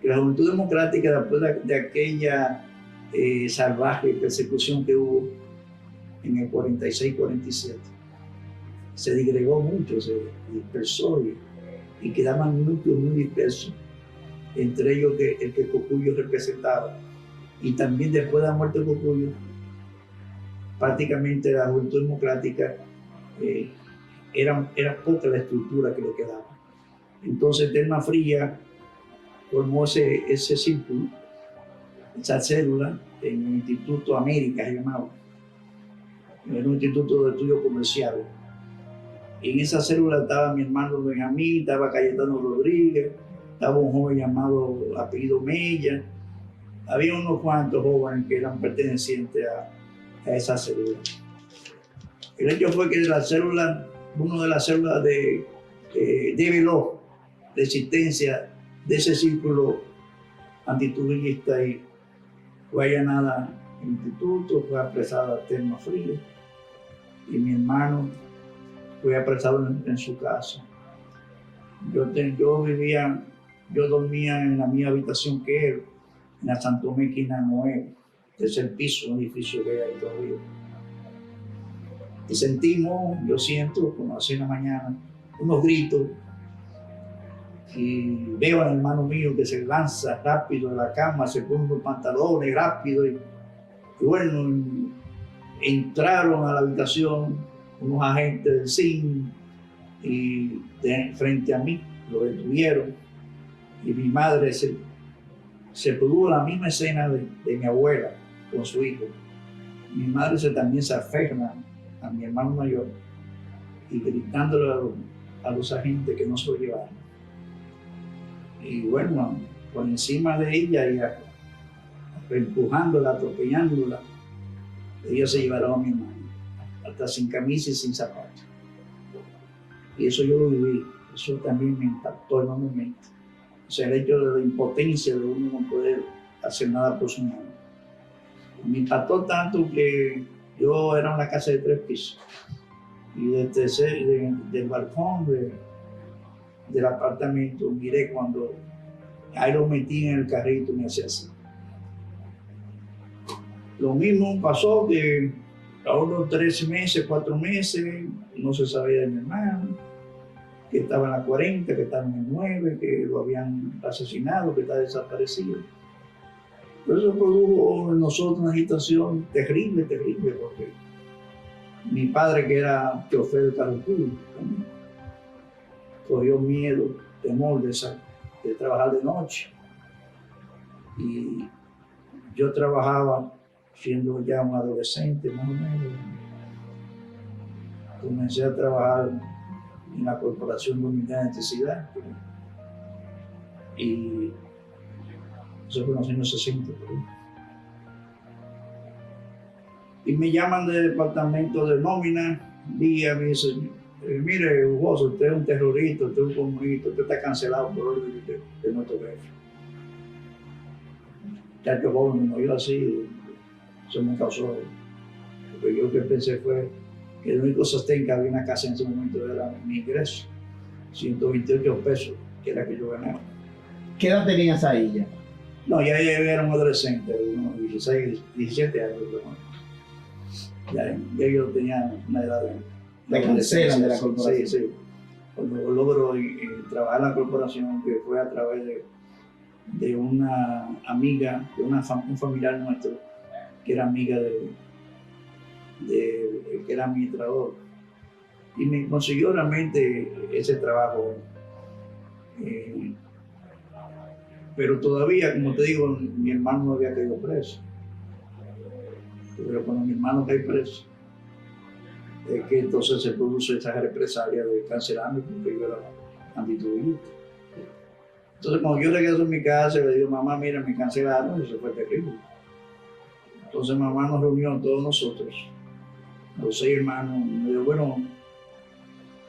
Que la juventud democrática, después de aquella salvaje persecución que hubo en el 46-47, se disgregó mucho, se dispersó, y quedaban núcleos muy dispersos, entre ellos el que Cocuyo representaba. Y también después de la muerte de Cocuyo, prácticamente la Juventud Democrática era poca la estructura que le quedaba. Entonces Telma Frías formó ese círculo, esa célula en el Instituto América, se llamaba. Era un instituto de estudios comerciales. Y en esa célula estaba mi hermano Benjamín, estaba Cayetano Rodríguez, estaba un joven llamado apellido Mella. Había unos cuantos jóvenes que eran pertenecientes a esa célula. El hecho fue que de la célula, una de las células develó la existencia de ese círculo antitudillista y fue allanada el instituto, fue apresada Telma Frías y mi hermano fue apresado en su casa. Yo dormía en la misma habitación que él, en la Santo Tomé esquina 9, tercer piso, un edificio que hay ahí todavía. Y yo siento, como así en la mañana, unos gritos y veo al hermano mío que se lanza rápido de la cama, se pone unos pantalones rápido y bueno, entraron a la habitación unos agentes del CIN y frente a mí lo detuvieron y mi madre se produjo la misma escena de mi abuela con su hijo. Mi madre también se aferra a mi hermano mayor y gritándole a los agentes que no se lo llevaran. Y bueno, por encima de ella y empujándola, atropellándola, ellos se llevaron a mi hermano, hasta sin camisa y sin zapatos. Y eso yo lo viví, eso también me impactó enormemente. O sea, el hecho de la impotencia de uno no poder hacer nada por su mano. Me impactó tanto que yo era una casa de 3 pisos y del balcón del apartamento miré cuando ahí lo metí en el carrito y me hacía así. Lo mismo pasó que a unos 3 meses, 4 meses, no se sabía de mi hermano, que estaba en la 40, que estaba en el 9, que lo habían asesinado, que está desaparecido. Pero eso produjo en nosotros una agitación terrible, porque mi padre, que era chofer de carro público, cogió miedo, temor de trabajar de noche. Y yo trabajaba siendo ya un adolescente, más o menos. Comencé a trabajar en la Corporación Dominicana de Electricidad. Y eso fue en los años 60. Y me llaman del departamento de nómina, me dicen, mire, Hugoso, usted es un terrorista, usted es un comunista, usted está cancelado por orden de nuestro jefe. Ya que joven, me oyó así, eso me causó. Porque yo lo que pensé fue que el único sostén que había en la casa en ese momento era mi ingreso, 128 pesos, que era que yo ganaba. ¿Qué edad tenías ahí ya? No, ya era un adolescente, unos 16, 17 años. Ya yo tenía una edad de... ¿Te cancelan de la corporación? Sí. Cuando logro trabajar en la corporación, que fue a través de una amiga, de un familiar nuestro, que era amiga que era administrador. Y me consiguió realmente ese trabajo. Pero todavía, como te digo, mi hermano no había caído preso. Pero cuando mi hermano cae preso, es que entonces se produce esa represalia de cancelarme porque yo era antitudillista. Entonces, cuando yo regreso a mi casa, le digo, mamá, mira, me cancelaron, y eso fue terrible. Entonces, mamá nos reunió a todos nosotros, los 6 hermanos, y me dijo, bueno,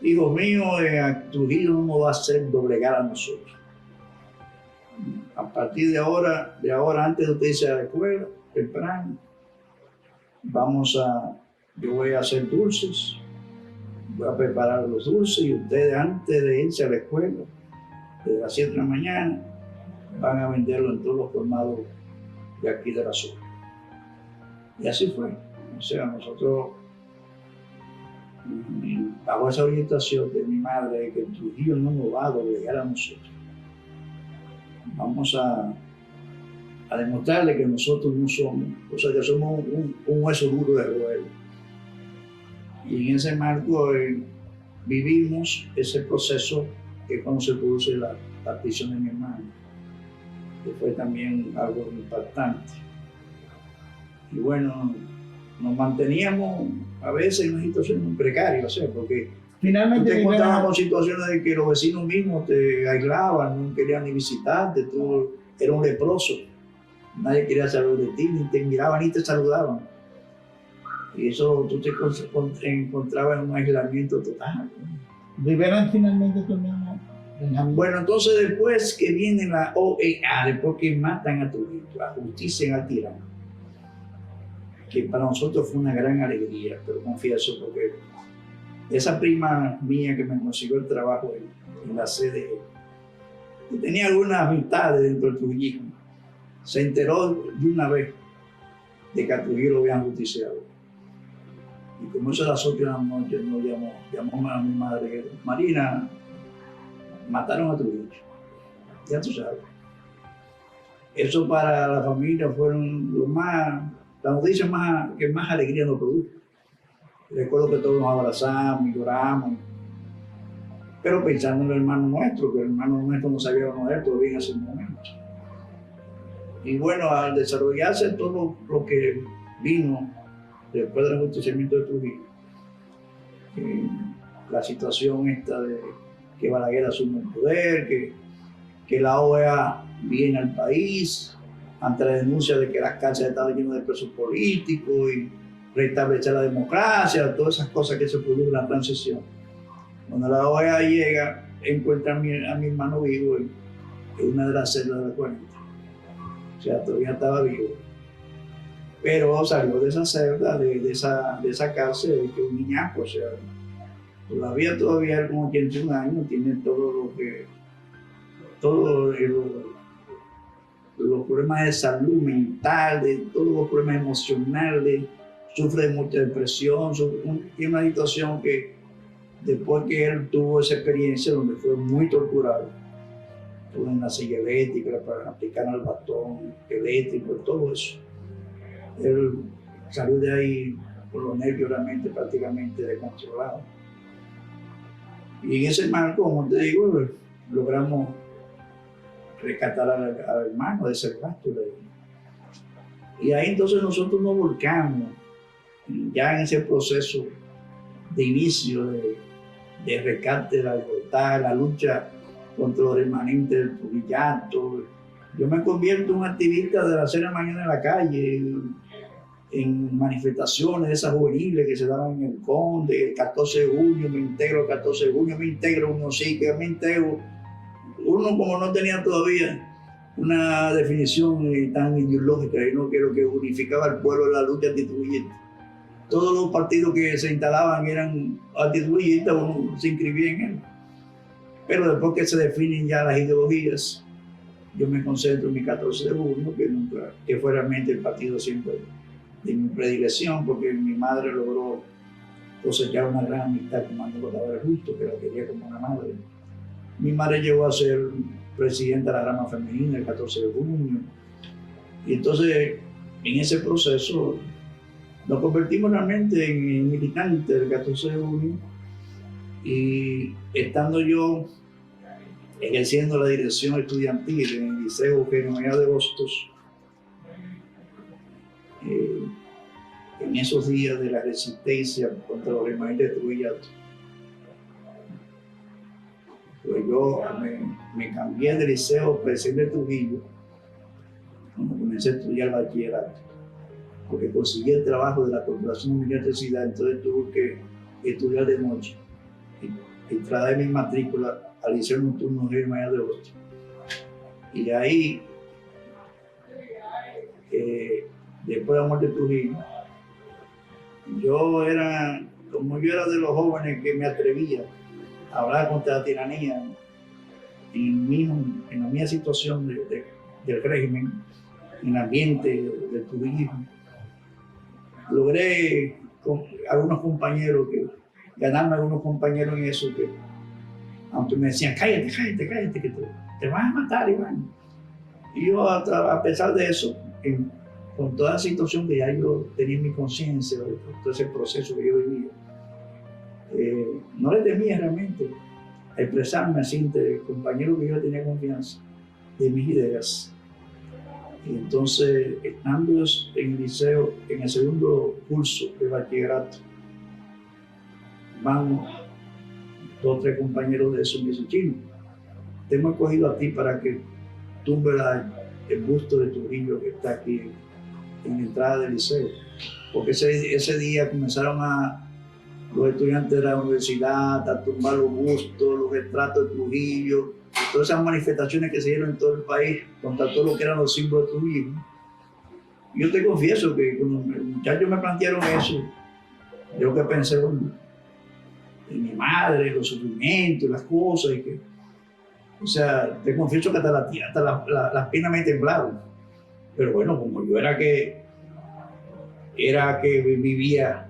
hijo mío, Trujillo no nos va a hacer doblegar a nosotros. A partir de ahora, antes de usted irse a la escuela, temprano, yo voy a hacer dulces, voy a preparar los dulces y ustedes antes de irse a la escuela, desde las 7 de la mañana, van a venderlo en todos los colmados de aquí de la zona. Y así fue. O sea, nosotros, bajo esa orientación de mi madre, que Trujillo no nos va a doblegar a nosotros. Vamos a demostrarle que nosotros no somos, o sea, que somos un hueso duro de roer. Y en ese marco vivimos ese proceso que es cuando se produce la partición de mi hermano, que fue también algo impactante. Y bueno, nos manteníamos a veces en una situación muy precaria, o sea, porque Finalmente, te encontrábamos situaciones de que los vecinos mismos te aislaban, no querían ni visitarte, tú eras un leproso, nadie quería saber de ti, ni te miraban ni te saludaban. Y eso tú te encontrabas en un aislamiento total. liberan finalmente tu hermano Benjamín. Bueno, entonces después que viene la OEA, después que matan a Trujillo, la justicia en tirano, que para nosotros fue una gran alegría, pero confieso porque esa prima mía que me consiguió el trabajo en la CDE, que tenía algunas amistades dentro del trujillismo, se enteró de una vez de que a Trujillo lo habían justiciado. Y como eso a las 8 de la noche, nos llamó a mi madre, Marina, mataron a Trujillo. Ya tú sabes. Eso para la familia fueron las noticias que más alegría nos produjo. Recuerdo que todos nos abrazamos y lloramos, pero pensando en el hermano nuestro, que el hermano nuestro no sabía de él todavía en ese momento. Y bueno, al desarrollarse todo lo que vino después del ajusticiamiento de Trujillo, la situación esta de que Balaguer asume el poder, que la OEA viene al país ante la denuncia de que las cárceles estaban llenas de presos políticos y restablecer la democracia, todas esas cosas que se produjo en la transición. Cuando la OEA llega, encuentra a mi hermano vivo en una de las celdas de la 40. O sea, todavía estaba vivo. Pero salió de esa celda, de esa cárcel, que un niñaco, o sea, todavía con 81 años, tiene todos los problemas de salud mental, de todos los problemas emocionales, sufre de mucha depresión, tiene una situación que después que él tuvo esa experiencia donde fue muy torturado, estuvo en la silla eléctrica para aplicar el bastón eléctrico, todo eso. Él salió de ahí por los nervios realmente prácticamente descontrolado. Y en ese marco, como te digo, logramos rescatar al hermano de ese gasto. Y ahí entonces nosotros nos volcamos ya en ese proceso de inicio de rescate de la libertad, la lucha contra los remanentes del Trujillato. Yo me convierto en un activista de la cena mañana en la calle, en manifestaciones de esas juveniles que se daban en el Conde, el 14 de junio, me integro el 14 de junio, me integro uno sí, que me integro. Uno como no tenía todavía una definición tan ideológica, sino que lo que unificaba al pueblo era la lucha antitrujillista. Todos los partidos que se instalaban eran antitrujillistas, uno se inscribía en él. Pero después que se definen ya las ideologías, yo me concentro en mi 14 de junio, que fue realmente el partido siempre de mi predilección, porque mi madre logró cosechar una gran amistad con Manuel Balaguer Justo, que la quería como una madre. Mi madre llegó a ser presidenta de la rama femenina el 14 de junio. Y entonces, en ese proceso, nos convertimos realmente en militantes del 14 de junio. Y estando yo ejerciendo la dirección estudiantil en el Liceo Eugenio Mejía de Hostos, en esos días de la resistencia contra los remanentes de Trujillato, pues yo me cambié de liceo Presidente Trujillo cuando comencé a estudiar bachillerato, porque conseguí el trabajo de la Corporación de Electricidad, entonces tuve que estudiar de noche y traer mi matrícula al Liceo Nocturno Eugenio Mejía de Hostos. Y de ahí, después de la muerte de Trujillo, como yo era de los jóvenes que me atrevía a hablar contra la tiranía en la misma situación del régimen, en el ambiente del trujillismo, logré ganarme algunos compañeros en eso, que aunque me decían, cállate, que te vas a matar, Iván. Y yo, a pesar de eso, con toda la situación que ya yo tenía en mi conciencia, todo ese proceso que yo vivía, no le temía realmente a expresarme así entre compañeros que yo tenía confianza de mis ideas. Y entonces, estando en el liceo, en el segundo curso de bachillerato, vamos, 2 o 3 compañeros de eso me dicen: Chino, te hemos escogido a ti para que tumbe el busto de Trujillo que está aquí en la entrada del liceo. Porque ese día comenzaron los estudiantes de la universidad a tumbar los bustos, los retratos de Trujillo, todas esas manifestaciones que se dieron en todo el país contra todo lo que eran los símbolos de Trujillo. Yo te confieso que cuando los muchachos me plantearon eso, yo lo que pensé en mi madre, los sufrimientos, las cosas, y que, o sea, te confieso que hasta las piernas me temblaron. Pero bueno, como yo era que vivía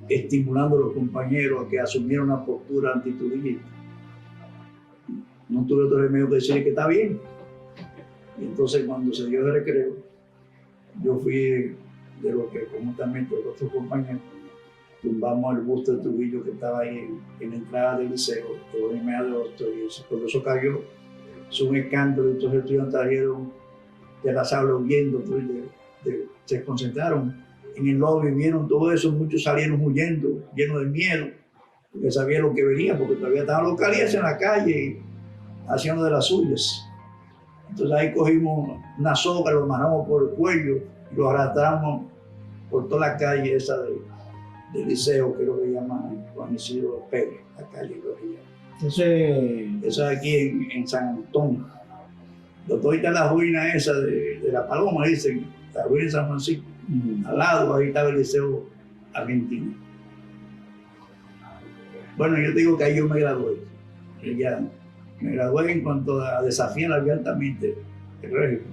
estimulando a los compañeros a que asumieran una postura antitrujillista, no tuve otro remedio que decir que está bien. Y entonces, cuando se dio el recreo, yo fui de los que conjuntamente los otros compañeros tumbamos el busto de Trujillo que estaba ahí en la entrada del liceo, de 1:30 de agosto, y cuando eso cayó, es un escándalo. Entonces los estudiantes salieron de las aulas huyendo, se concentraron en el lobby, vieron todo eso, muchos salieron huyendo, llenos de miedo, porque sabían lo que venía, porque todavía estaban los calientes en la calle haciendo de las suyas. Entonces ahí cogimos una soga, lo amarramos por el cuello y lo arrastramos por toda la calle esa del liceo, que es lo que llaman Juan Isidro Pérez, la calle que eso es aquí en San Antonio. Donde está la ruina esa de la Paloma, dicen, la ruina de San Francisco. Al lado, ahí estaba el liceo argentino. Bueno, yo te digo que ahí yo me gradué. Ya me gradué en cuanto a desafiar abiertamente el régimen.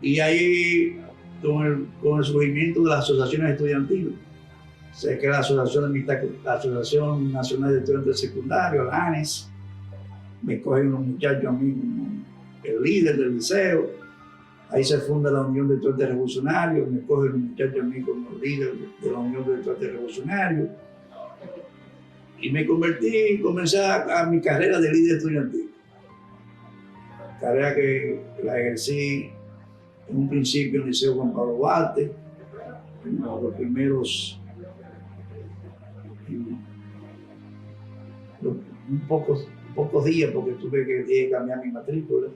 Y ahí, con el surgimiento de las asociaciones estudiantiles, sé que la Asociación Nacional de Estudiantes Secundarios, la ANES, me cogen unos muchachos a mí como el líder del liceo. Ahí se funda la Unión de Estudiantes Revolucionarios, me cogen los muchachos a mí como líder de la Unión de Estudiantes Revolucionarios. Y me comencé a mi carrera de líder estudiantil. Carrera que la ejercí en un principio en el Liceo Juan Pablo Duarte, en los primeros pocos días, porque tuve que cambiar mi matrícula.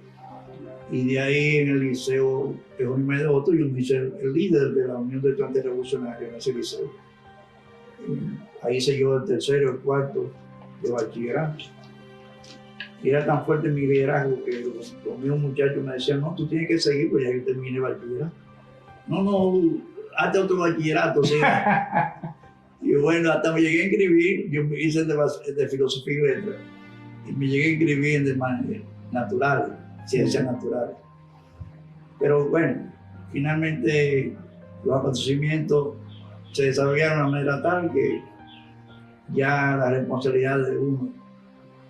Y de ahí en el Liceo Jerónimo de Otto, yo me hice el líder de la Unión de Estudiantes Revolucionarios en ese liceo. Ahí hice yo el tercero, el cuarto de bachillerato. Y era tan fuerte mi liderazgo que los mismos muchachos me decían: no, tú tienes que seguir, pues ya yo terminé bachillerato. No, hazte otro bachillerato, sí. Y bueno, hasta me llegué a inscribir, yo me hice de filosofía y letras, y me llegué a inscribir en de naturales, ciencias naturales. Pero bueno, finalmente los acontecimientos se desarrollaron de una manera tal que ya la responsabilidad de uno,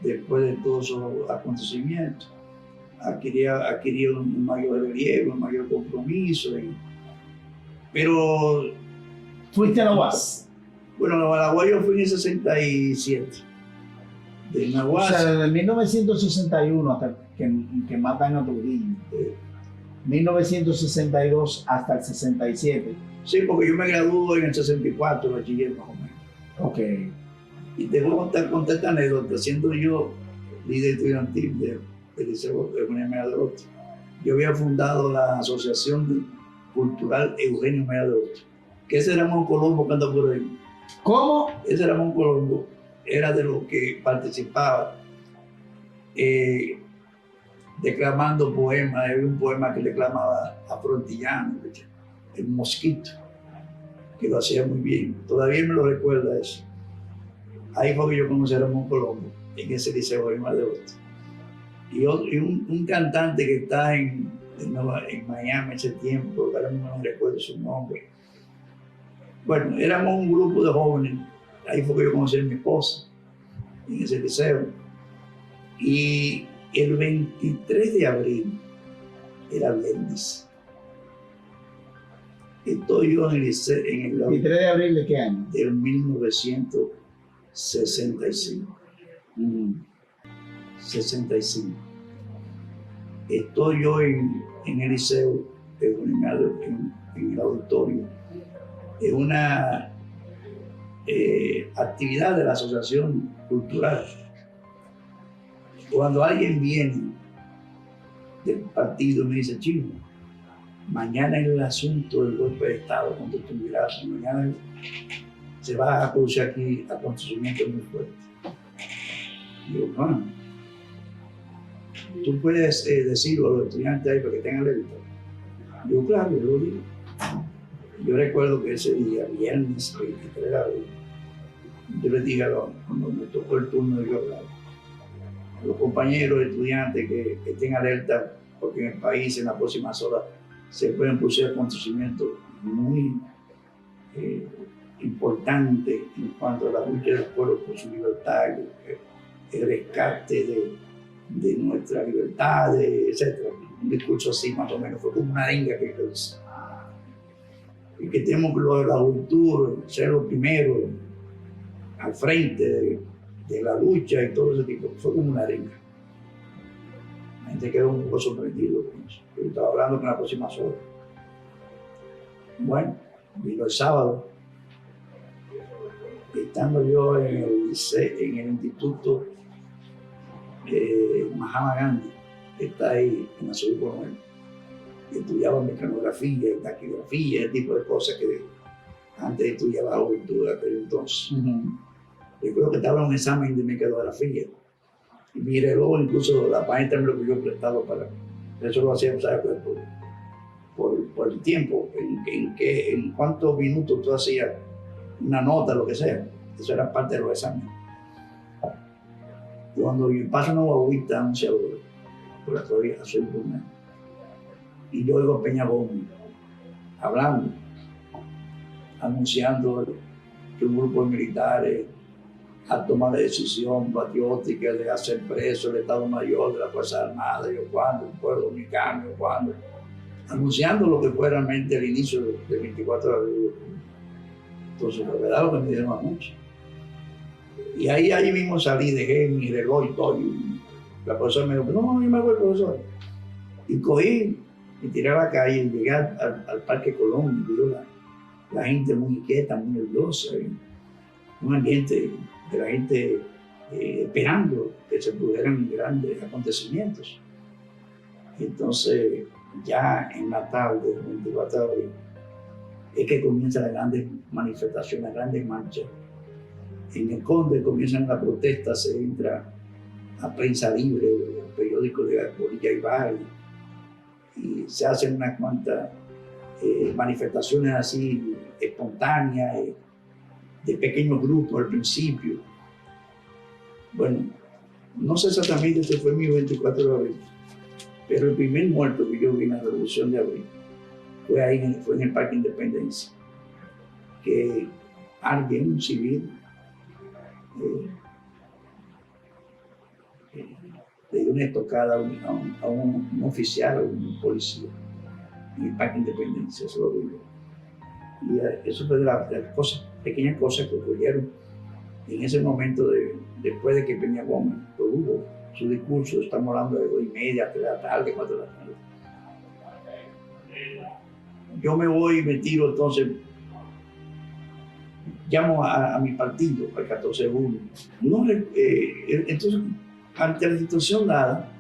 después de todos esos acontecimientos, adquirió un mayor relieve, un mayor compromiso. Pero... ¿Fuiste a la UAS? Bueno, a la UAS yo fui en el 67. De la UAS, o sea, desde 1961 hasta que matan a Trujillo. 1962 hasta el 67. Sí, porque yo me gradué en el 64, bachiller más o menos. Ok. Y te voy a contar esta anécdota, siendo yo líder estudiantil del Liceo Eugenio Mella de Hostos. Yo había fundado la Asociación Cultural Eugenio Mella de Hostos, que ese Ramón Colombo que anda por ahí. ¿Cómo? Ese Ramón Colombo era de los que participaba declamando poemas. Había un poema que declamaba a Frontillano, el Mosquito, que lo hacía muy bien. Todavía me lo recuerda eso. Ahí fue que yo conocí a Ramón Colombo, en ese liceo de Hostos. Y un cantante que está en Miami ese tiempo, ahora mismo no recuerdo su nombre. Bueno, éramos un grupo de jóvenes. Ahí fue que yo conocí a mi esposa, en ese liceo. Y el 23 de abril, era viernes, Estoy yo en el liceo, en el 23 de abril de qué año? del 1965. 65. Estoy yo en el liceo, en el auditorio, en una actividad de la asociación cultural. Cuando alguien viene del partido y me dice, Chino, mañana es el asunto del golpe de Estado contra tu liderazgo, mañana se va a producir aquí acontecimientos muy fuertes. Digo, bueno, tú puedes decirlo a los estudiantes ahí para que tengan alerta. Digo, claro, yo lo digo. Yo recuerdo que ese día, viernes 23 de abril, yo les dije cuando me tocó el turno de yo hablar, a los compañeros estudiantes que estén alerta, porque en el país en las próximas horas se pueden producir acontecimientos muy importantes en cuanto a la lucha del pueblo por su libertad, el rescate de nuestra libertad, etc. Un discurso así más o menos, fue como una arenga que yo hice. Y que tenemos que la juventud ser los primeros al frente de la lucha y todo ese tipo, fue como una arenga. La gente quedó un poco sorprendido con eso. Yo estaba hablando con la próxima horas. Bueno, vino el sábado, estando yo en el instituto Mahatma Gandhi, que está ahí en la ciudad de Coronel. Estudiaba mecanografía y taquigrafía, ese tipo de cosas que antes estudiaba la juventud de aquel entonces. Yo creo que estaba en un examen de mecanografía. Y mi reloj, incluso la maestra me lo pidió prestado para. Eso lo hacía, ¿sabes? Por el tiempo, en cuántos minutos tú hacías una nota, lo que sea. Eso era parte de los exámenes. Cuando yo paso una guaguita anunciadora por la teoría azul Brunel, y yo oigo a Peña Gómez hablando, anunciando que un grupo de militares ha tomado la decisión patriótica de hacer preso el Estado Mayor de la Fuerza Armada, yo cuando, el pueblo dominicano, yo cuando, anunciando lo que fue realmente el inicio del 24 de abril. Entonces, la verdad, lo que me dijeron anoche. Y ahí mismo salí, dejé mi reloj y todo. Y la profesora me dijo, no, yo me voy, profesor. Y cogí, me tiré a la calle y llegué al Parque Colón y vi la gente muy inquieta, muy nerviosa. Un ambiente de la gente esperando que se produjeran grandes acontecimientos. Entonces, ya en la tarde, el 24 de abril, es que comienzan las grandes manifestaciones, las grandes marchas. En el Conde comienzan las protestas, se entra a Prensa Libre, el periódico de Bolilla y Bar, y se hacen unas cuantas manifestaciones así espontáneas, de pequeños grupos al principio. Bueno, no sé exactamente si fue mi 24 de abril, pero el primer muerto que yo vi en la Revolución de Abril fue ahí, fue en el Parque Independencia, que alguien, un civil, le dio una estocada a un oficial, a un policía, en el Parque Independencia, eso lo digo. Y eso fue de las pequeñas cosas que ocurrieron en ese momento, después de que Peña Gómez produjo su discurso. Estamos hablando de 2:30, 3 de la tarde, 4 de la tarde. Yo me voy y me tiro, entonces llamo a mi partido, al 14 de junio. Entonces, ante la situación dada,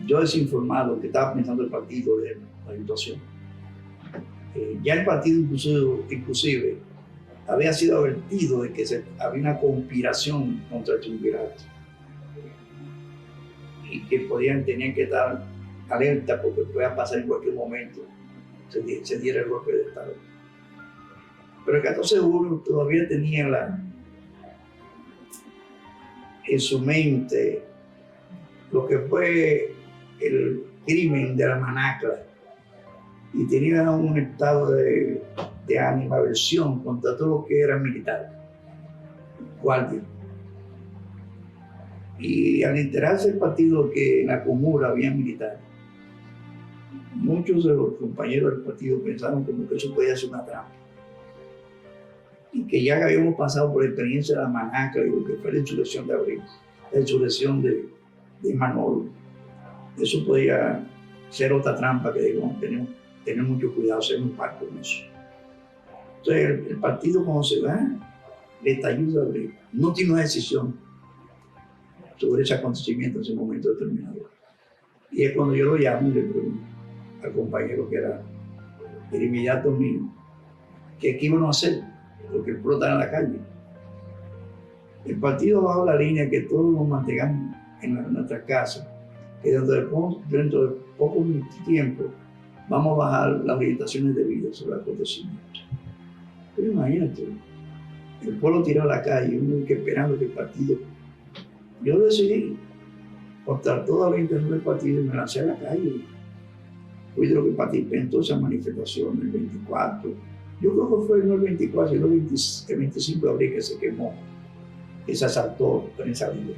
yo desinformado que estaba pensando el partido de la situación. Ya el partido inclusive había sido advertido de que había una conspiración contra el triunvirato y que tenían que estar alerta porque podía pasar en cualquier momento, se diera el golpe de Estado. Pero el 14 de julio todavía tenía en su mente lo que fue el crimen de la Manacla, y tenía un estado de animadversión contra todo lo que era militar, guardia. Y al enterarse el partido que en la Comuna había militares, muchos de los compañeros del partido pensaron como que eso podía ser una trampa. Y que ya habíamos pasado por la experiencia de la Manacra y lo que fue la insurrección de abril, la insurrección de Manolo. Eso podía ser otra trampa que debemos tener mucho cuidado, ser un pacto con eso. Entonces el partido cuando se va, el estallido de abril, no tiene una decisión sobre ese acontecimiento en ese momento determinado. Y es cuando yo lo llamo y le pregunto al compañero que era el inmediato mío, ¿qué íbamos a hacer? Porque el pueblo está en la calle. El partido bajo la línea que todos nos mantengamos en nuestras casas, que dentro de poco tiempo vamos a bajar las orientaciones debidas sobre el acontecimiento. Pero imagínate, el pueblo tirado a la calle, uno que esperando que el partido. Yo decidí cortar toda la orientación del partido y me lancé a la calle. Fui de lo que participé en todas esas manifestaciones, el 24. Yo creo que fue no el 24, sino el 25 de abril que se quemó, que se asaltó Prensa Libre.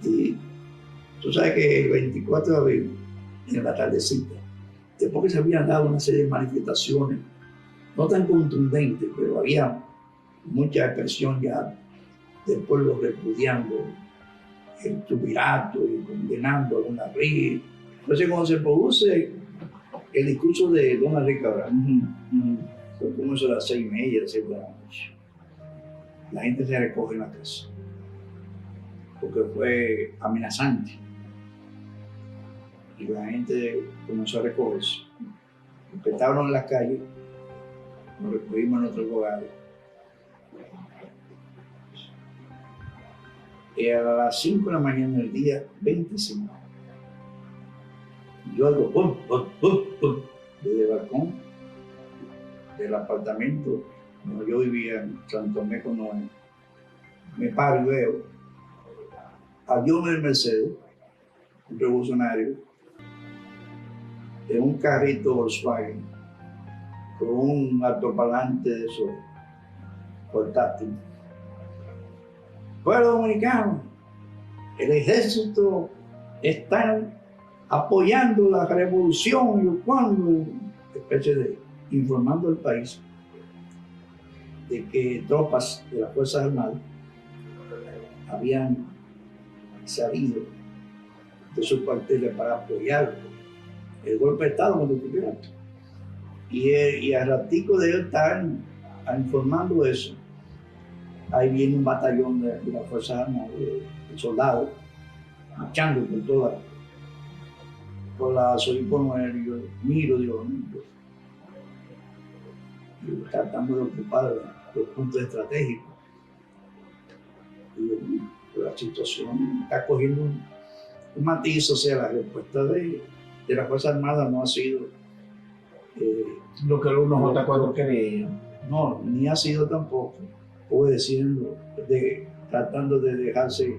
Y tú sabes que el 24 de abril, en la tardecita, después que se habían dado una serie de manifestaciones, no tan contundentes, pero había mucha expresión ya del pueblo repudiando el triunvirato y condenando a Don Henrique. Entonces, cuando se produce el discurso de Don Henrique Cabral, fue como eso a las 6:30, 7 de la noche. La gente se recoge en la casa, porque fue amenazante. Y la gente comenzó a recogerse. Estábamos en la calle, nos recogimos en nuestros hogares. Y a las 5 de la mañana del día 25, yo hago pum, pum, pum, pum, desde el balcón del apartamento donde yo vivía en Santo Tomé con Noé. Me paro y veo a Diomedes Mercedes, un revolucionario, en un carrito Volkswagen con un altoparlante de esos portátil. Pueblo dominicano, el ejército está apoyando la revolución y cuando, especie de informando al país de que tropas de las Fuerzas Armadas habían salido de sus cuarteles para apoyar el golpe de Estado cuando tuvieron. Y al ratico de ellos estar informando eso, ahí viene un batallón de las Fuerzas Armadas, de soldados, marchando por la Soripo Noel, y yo miro, digo, tratando de ocupar los puntos estratégicos. Y yo, la situación está cogiendo un matiz, o sea, la respuesta de las Fuerzas Armadas no ha sido lo que algunos J4 querían. No, ni ha sido tampoco obedeciendo, tratando de dejarse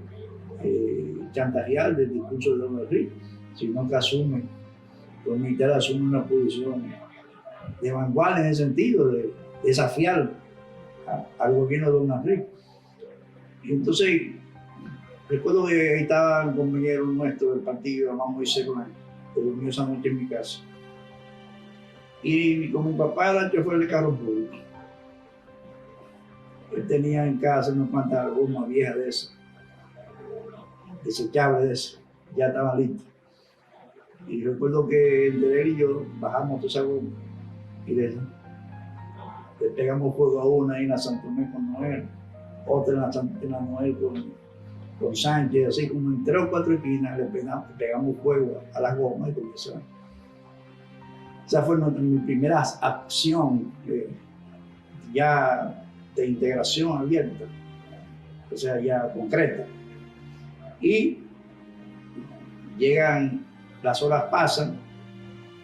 chantajear del discurso de Don Henrique, sino que los militares asumen una posición de vanguardia en el sentido de desafiar al gobierno de Don Henrique. Y entonces, recuerdo que ahí estaba un compañero nuestro del partido, Amán Moisés, que durmió esa noche en mi casa. Y como mi papá era el chofer de carro público, él tenía en casa unas cuantas gomas viejas de esas, desechables de esas, ya estaban listas. Y recuerdo que entre él y yo bajamos toda esa goma y le pegamos fuego a una ahí en la Santo Tomé con Noel, otra en la Noel con Sánchez, así como en 3 o 4 esquinas le pegamos fuego a las gomas y comenzamos. Esa fue mi primera acción ya de integración abierta, o sea, ya concreta. Y las horas pasan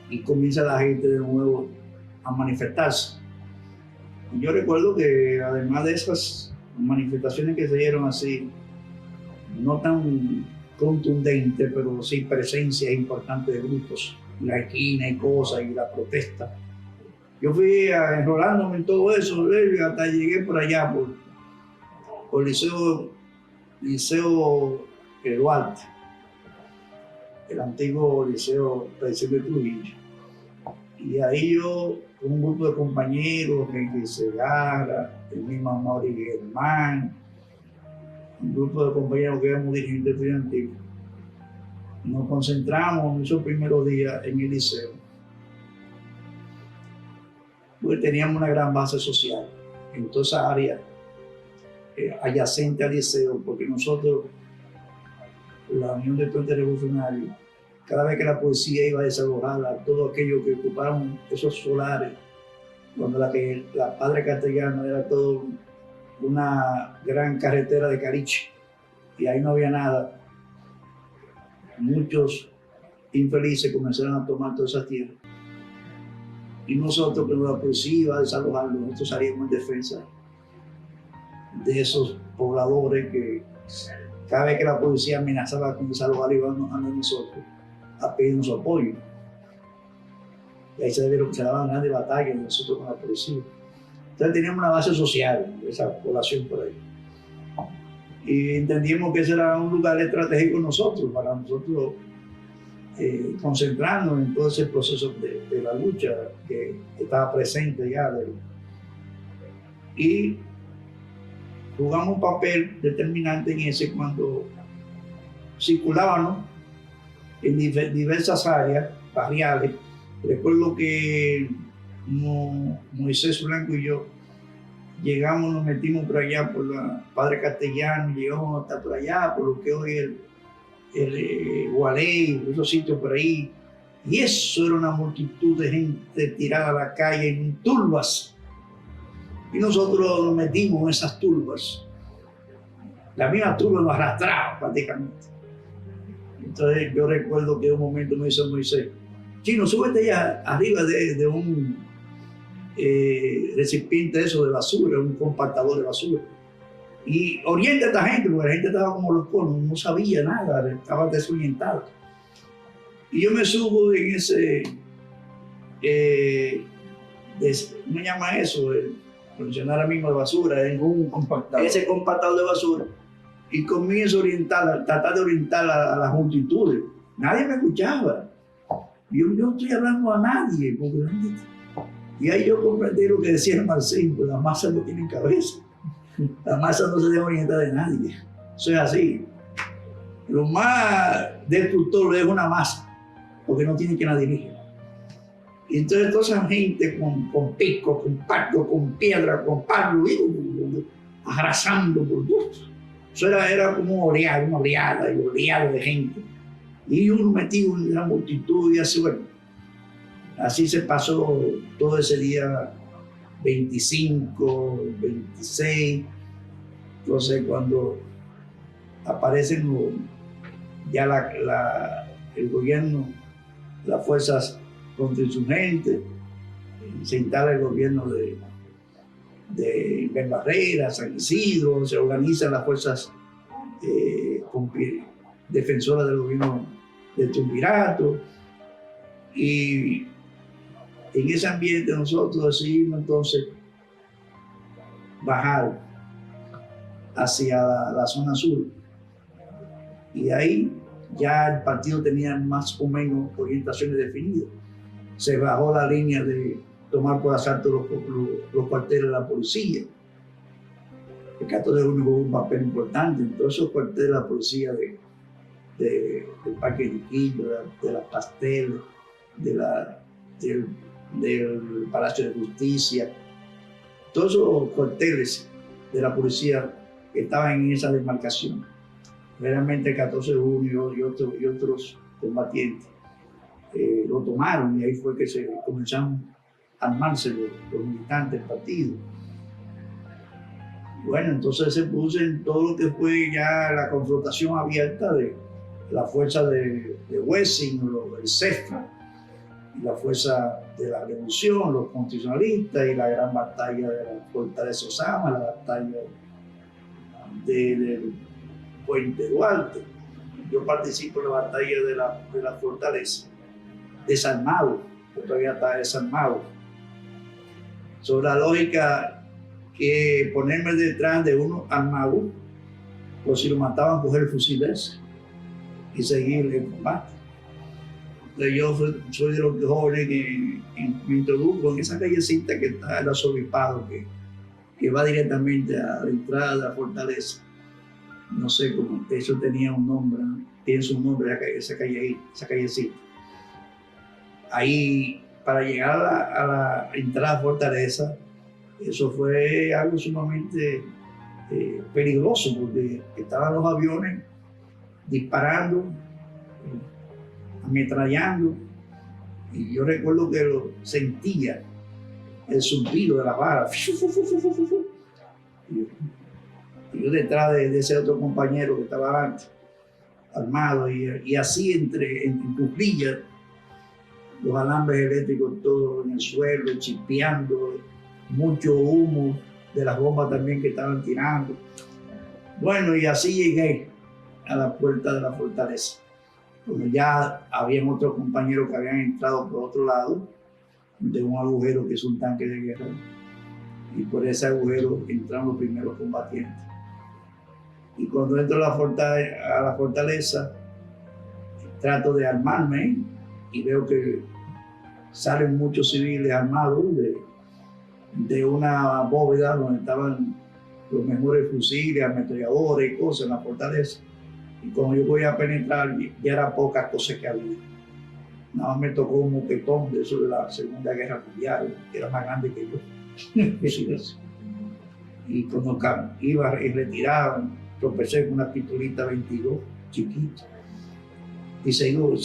y comienza la gente de nuevo a manifestarse. Y yo recuerdo que además de esas manifestaciones que se dieron así, no tan contundentes, pero sí presencia importante de grupos, la esquina y cosas, y la protesta. Yo fui enrolándome en todo eso, hasta llegué por allá, por Liceo Duarte. el antiguo Liceo Presidente Trujillo. Y ahí yo, con un grupo de compañeros, Henry Segarra, el mismo Mauri Germán, un grupo de compañeros que éramos dirigentes estudiantiles, nos concentramos en esos primeros días en el liceo, porque teníamos una gran base social en toda esa área adyacente al liceo, porque nosotros, la Unión de Estudiantes Revolucionarios, cada vez que la policía iba a desalojar a todos aquellos que ocuparon esos solares, cuando la Padre Castellano era todo una gran carretera de caliche, y ahí no había nada, muchos infelices comenzaron a tomar toda esa tierra. Y nosotros, cuando la policía iba a desalojarlo, nosotros salíamos en defensa de esos pobladores que cada vez que la policía amenazaba con desalojar, iban a nosotros a pedirnos su apoyo. Y ahí se daban grandes batallas nosotros con la policía. Entonces teníamos una base social, esa población por ahí. Y entendíamos que ese era un lugar estratégico para nosotros concentrarnos en todo ese proceso de la lucha que estaba presente ya. Y jugamos un papel determinante en ese cuando circulábamos en diversas áreas barriales. Recuerdo que Moisés Blanco y yo llegamos, nos metimos por allá por la Padre Castellano, llegamos hasta por allá, por lo que hoy es el Gualey, esos sitios por ahí. Y eso era una multitud de gente tirada a la calle en turbas. Y nosotros nos metimos en esas turbas. La misma turba nos arrastraba prácticamente. Entonces yo recuerdo que en un momento me dice Moisés: Chino, súbete allá arriba de un recipiente eso de basura, un compactador de basura, y orienta a esta gente, porque la gente estaba como los conos, no sabía nada, estaba desorientado. Y yo me subo en ese, ¿cómo se llama eso? Funcionar ahora mismo de basura, en un compactador. Ese compactador de basura. Y comienzo a orientar, tratar de orientar a las multitudes. Nadie me escuchaba. Yo no estoy hablando a nadie, porque la gente... Y ahí yo comprendí lo que decía Marcín, pues la masa no tiene cabeza. La masa no se debe orientar de nadie. Eso es así. Lo más destructor es una masa, porque no tiene quien la dirige. Y entonces toda esa gente con pico, con pacto, con piedra, con palo, arrasando por todos. Eso era como una oleada de gente. Y uno metido en la multitud y así, bueno. Así se pasó todo ese día 25, 26. Entonces cuando aparecen ya el gobierno, las fuerzas contrainsurgentes, se instala el gobierno de Barrera, San Isidro, se organizan las fuerzas defensoras del gobierno de Triunvirato, y en ese ambiente nosotros decidimos entonces bajar hacia la zona sur, y ahí ya el partido tenía más o menos orientaciones definidas. Se bajó la línea de tomar por asalto los cuarteles de la policía. El 14 de junio jugó un papel importante en todos esos cuarteles de la policía del Parque Riquillo, de la Pastel, del Palacio de Justicia. Todos esos cuarteles de la policía que estaban en esa demarcación. Realmente el 14 de junio y otros combatientes lo tomaron, y ahí fue que se comenzaron a armarse los militantes del partido. Bueno, entonces se puso en todo lo que fue ya la confrontación abierta de la fuerza de Wessing, el CEFA, y la fuerza de la revolución, los constitucionalistas, y la gran batalla de la Fortaleza de Osama, la batalla del Puente Duarte. Yo participo en la batalla de la Fortaleza, desarmado, todavía está desarmado. Sobre la lógica que ponerme detrás de uno armado, o si lo mataban, coger el fusil ese y seguir el combate. Yo soy de los jóvenes que me introduzco en esa callecita que está el arzobispado, que va directamente a la entrada de la fortaleza. No sé cómo, eso tenía un nombre, ¿no? Tiene su nombre esa callecita. Ahí, para llegar a la entrada de la fortaleza, eso fue algo sumamente peligroso, porque estaban los aviones disparando, ametrallando, y yo recuerdo que lo sentía, el zumbido de la bala. Y yo detrás de ese otro compañero que estaba antes, armado, y así en cuclillas, los alambres eléctricos todos en el suelo, chispeando, mucho humo de las bombas también que estaban tirando. Bueno, y así llegué a la puerta de la fortaleza. Como ya habían otros compañeros que habían entrado por otro lado, de un agujero que es un tanque de guerra, y por ese agujero entraron los primeros combatientes. Y cuando entro a la fortaleza, trato de armarme y veo que salen muchos civiles armados de una bóveda donde estaban los mejores fusiles, ametralladores y cosas en la fortaleza. Y cuando yo voy a penetrar, ya eran pocas cosas que había. Nada más me tocó un moquetón de eso de la Segunda Guerra Mundial, que era más grande que yo. Y cuando iba y retiraba, tropecé con una pistolita 22, chiquita. Y sigo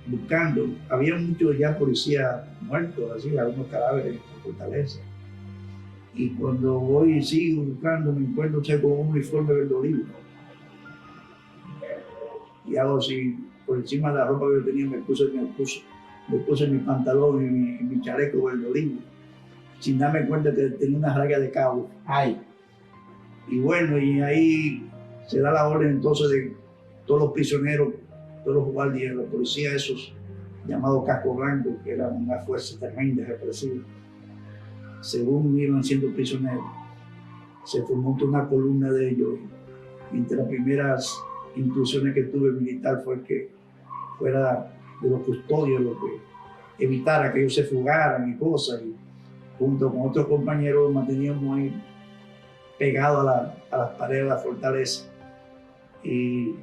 buscando. Había muchos ya policías muertos, así, algunos cadáveres en la fortaleza. Y cuando voy y sigo buscando, me encuentro con un uniforme verde olivo. Y hago así, por encima de la ropa que yo tenía, me puse mi pantalón y mi chaleco verde olivo, sin darme cuenta que tenía una raya de cabo. Ay. Y bueno, y ahí se da la orden entonces de todos los prisioneros, todos los guardias, los policías esos llamados casco blanco, que eran una fuerza tremenda, represiva. Según iban siendo prisioneros, se formó una columna de ellos. Entre las primeras instrucciones que tuve militar fue que fuera de los custodios lo que evitara que ellos se fugaran y cosas. Y junto con otros compañeros los manteníamos ahí pegados a las paredes de la fortaleza. Y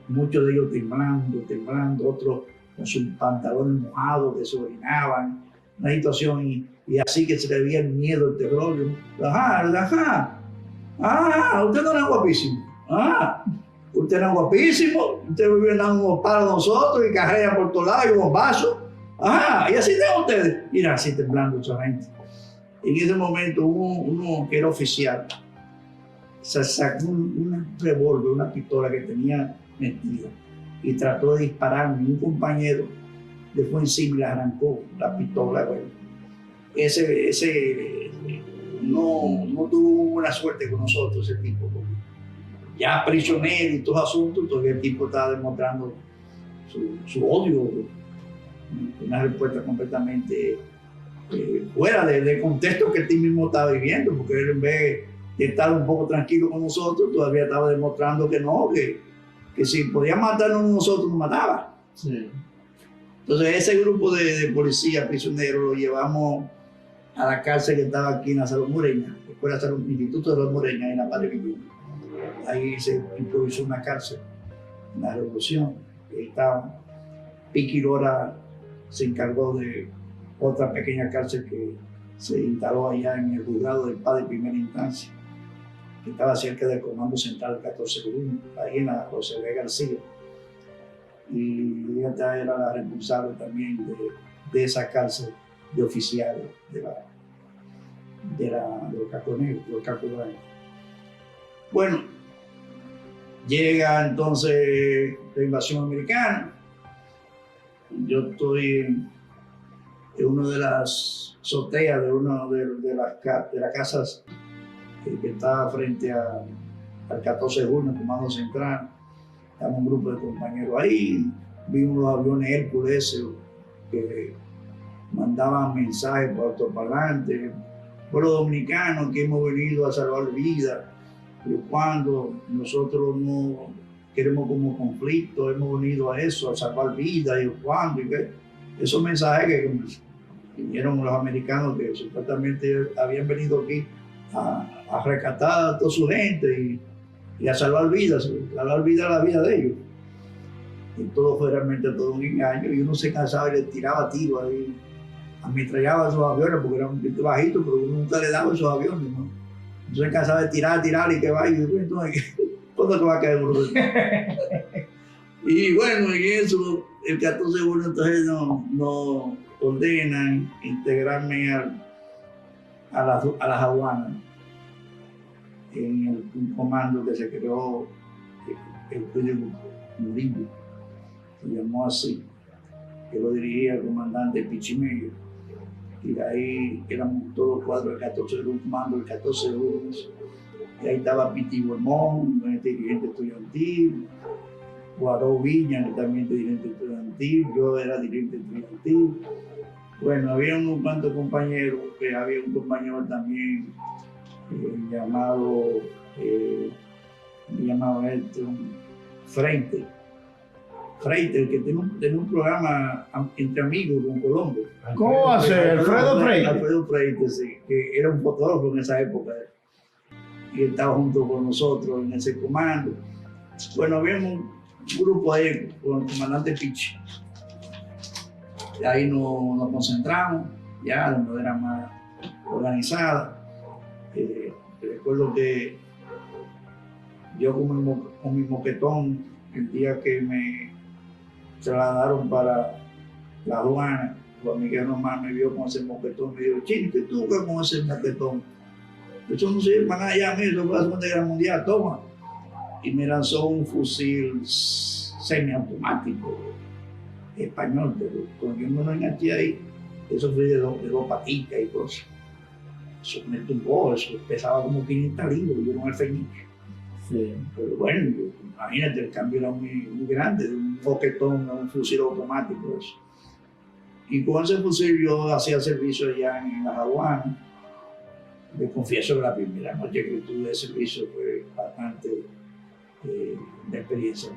muchos de ellos temblando, otros con sus pantalones mojados que se orinaban. Una situación y así que se le veía el miedo, el terror. Usted no era guapísimo. Usted era guapísimo, usted vivía dando unos palos a nosotros y carreras por todos lados y unos vasos. Y así tenían ustedes. Mira, así temblando esa gente. En ese momento uno que era oficial se sacó un revólver, una pistola que tenía metida y trató de dispararme. Un compañero le fue encima y le arrancó la pistola. Bueno, ese no tuvo buena suerte con nosotros, ese tipo. Ya prisionero y todos los asuntos, todavía el tipo estaba demostrando su odio, una respuesta completamente fuera del contexto que él mismo estaba viviendo, porque él en vez de estar un poco tranquilo con nosotros, todavía estaba demostrando que no, que si podía matarnos nosotros, nos mataba. Sí. Entonces ese grupo de policías prisioneros lo llevamos a la cárcel que estaba aquí en la Salud Moreña, después de el Instituto de Salud Moreña en la Padre Villena. Ahí se improvisó una cárcel en la Revolución. Ahí estaba. Piqui Lora se encargó de otra pequeña cárcel que se instaló allá en el juzgado del Paz de primera instancia, que estaba cerca del Comando Central 1401, ahí en la José B. García. Y ella era la responsable también de esa cárcel de oficiales de los cascos negros, de los cascos blancos. Bueno, llega entonces la invasión americana. Yo estoy en una de las azoteas de una de las casas que está frente al 14 de junio, Comando Central. Estamos un grupo de compañeros ahí. Vimos los aviones Hércules que mandaban mensajes por altoparlantes. Por los dominicanos que hemos venido a salvar vidas. Pero cuando nosotros no queremos como conflicto, hemos venido a eso, a salvar vidas y cuándo y qué. Esos mensajes que vinieron los americanos que supuestamente habían venido aquí a rescatar a toda su gente y a salvar vidas la vida de ellos. Y todo fue realmente todo un engaño y uno se cansaba y le tiraba tiros ahí, ametrallaba esos aviones porque eran un poquito bajitos, pero uno nunca le daba esos aviones, ¿no? Entonces se cansaba de tirar y que va y entonces, ¿cuándo te va a caer uno? Y bueno, en eso, el 14 de julio entonces nos ordenan integrarme a las aduanas en un comando que se creó, el Murillo, se llamó así, que lo dirigía el comandante Pichimello. Y de ahí éramos todos cuatro, el 14 de un comando, el 14 de lunes. Y ahí estaba Piti Bormón, dirigente estudiantil, Guaró Viña, que también es dirigente estudiantil, yo era dirigente estudiantil. Bueno, había unos cuantos compañeros, que había un compañero también llamado Frente, el que tenía un programa entre amigos con Colombo. ¿Cómo va a ser? Alfredo Freite. Alfredo Freite, sí, que era un fotógrafo en esa época. Y él estaba junto con nosotros en ese comando. Bueno, había un grupo ahí con el comandante Pichi. Y ahí nos concentramos, ya de manera más organizada. Recuerdo que yo con mi moquetón, el día que me trasladaron para la aduana, Juan Miguel nomás me vio con ese moquetón, me dijo, Chino, ¿qué tú con ese moquetón? Eso no sirve para nada ya, mira, eso fue la Segunda Guerra Mundial, toma. Y me lanzó un fusil semiautomático español, pero cuando yo me lo enganché ahí, eso fue de dos patitas y cosas. Eso me tumbó, eso pesaba como 500 libras, yo no me alfeñique. Sí. Pero bueno, imagínate, el cambio era muy grande, de un boquetón a un fusil automático. Eso. Y con ese fusil yo hacía servicio allá en las aduanas. Me confieso que la primera noche que tuve de servicio fue bastante una experiencia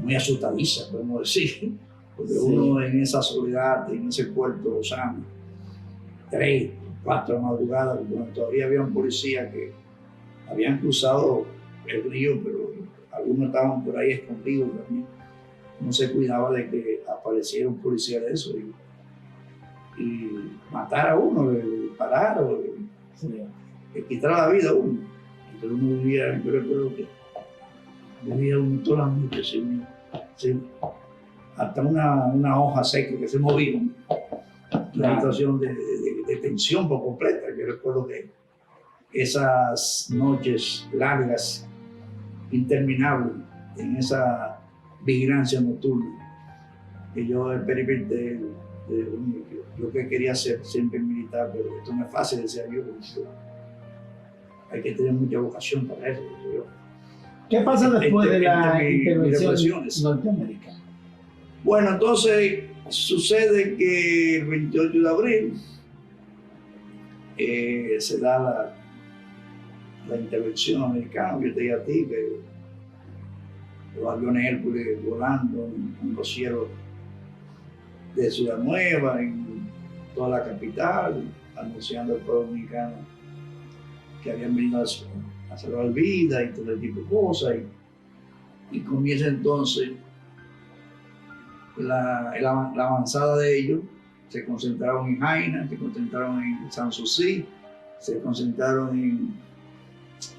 muy asustadiza, podemos decir. Porque sí, uno en esa soledad, en ese puerto Osama, 3, 4 de madrugada, cuando todavía había un policía que habían cruzado el río, pero algunos estaban por ahí escondidos también. No se cuidaba de que apareciera un policía de eso y matar a uno, disparar o quitar la vida a uno. Entonces uno vivía, yo recuerdo que vivía uno todas las noches, hasta una hoja seca que se movía. Una situación de tensión por completa. Yo recuerdo que esas noches largas, interminables, en esa vigilancia nocturna, que yo experimenté, yo que quería ser siempre militar, pero esto no es fácil, decía yo, hay que tener mucha vocación para eso. ¿Qué pasa después de la intervención norteamericana? Bueno, entonces sucede que el 28 de abril se da la intervención americana. Yo te dije a ti que los aviones Hércules volando en los cielos de Ciudad Nueva, en toda la capital, anunciando al pueblo dominicano que habían venido a salvar vidas y todo ese tipo de cosas. Y comienza entonces la avanzada de ellos. Se concentraron en Jaina, se concentraron en Sanssouci, se concentraron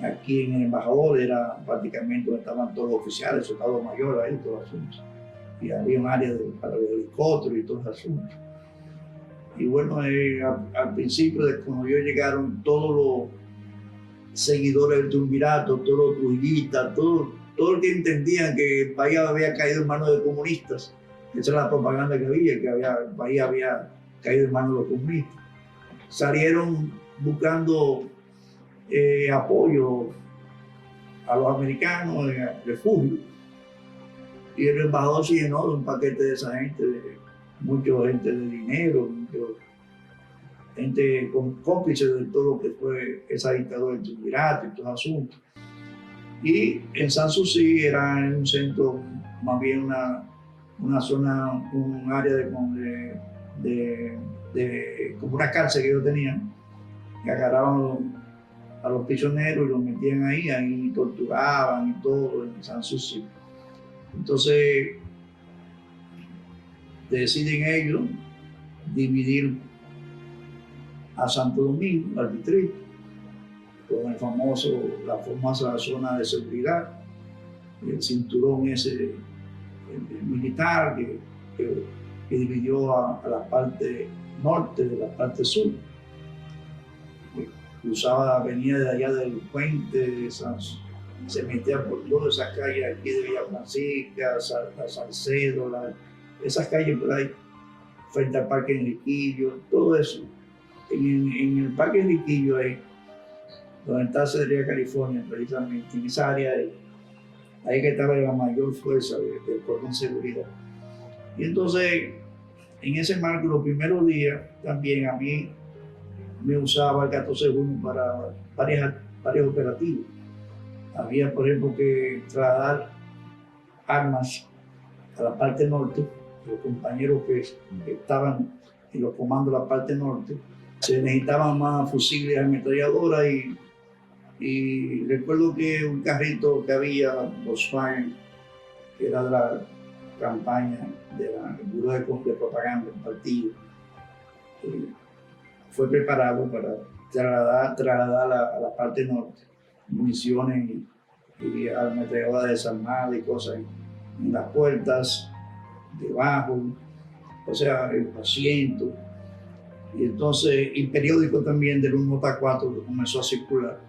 aquí en el embajador, era prácticamente donde estaban todos los oficiales, soldados mayores, ahí todo el asunto. Y había un área para los helicópteros y todo el asunto. Y bueno, al principio, cuando ellos llegaron, todos los seguidores del triunvirato, todos los trujillistas, todo el que entendían que el país había caído en manos de comunistas, esa era la propaganda que había, que el país había caído en manos de los comunistas, salieron buscando apoyo a los americanos, refugio. Y el embajador se llenó de un paquete de esa gente, mucha gente de dinero, gente cómplice de todo lo que fue esa dictadura del triunvirato y todo el asunto. Y en Sanssouci era un centro, más bien una zona, un área como una cárcel que ellos tenían, que agarraban a los prisioneros y los metían ahí torturaban y todo en Sanssouci. Entonces deciden ellos dividir a Santo Domingo, al distrito, con la famosa zona de seguridad, el cinturón ese el militar que dividió a la parte norte de la parte sur. Cruzaba, venía de allá del puente, se metía por todas esas calles aquí de Villa Francisca, Salcedo, esas calles por ahí, frente al Parque Enriquillo, todo eso. En el Parque Enriquillo, ahí, donde está Cedría, California, precisamente, en esa área ahí que estaba la mayor fuerza del cuerpo de seguridad. Y entonces, en ese marco, los primeros días, también a mí me usaba el 14-1 para varios operativos. Había, por ejemplo, que trasladar armas a la parte norte. Los compañeros que estaban en los comandos de la parte norte, se necesitaban más fusiles, ametralladoras y recuerdo que un carrito que había, Volkswagen, que era de la campaña del Buró de Propaganda del partido, fue preparado para trasladar a la parte norte municiones y ametralladoras desarmadas y cosas en las puertas, debajo, o sea, en los asientos. Y entonces el periódico también del 1J4 que comenzó a circular.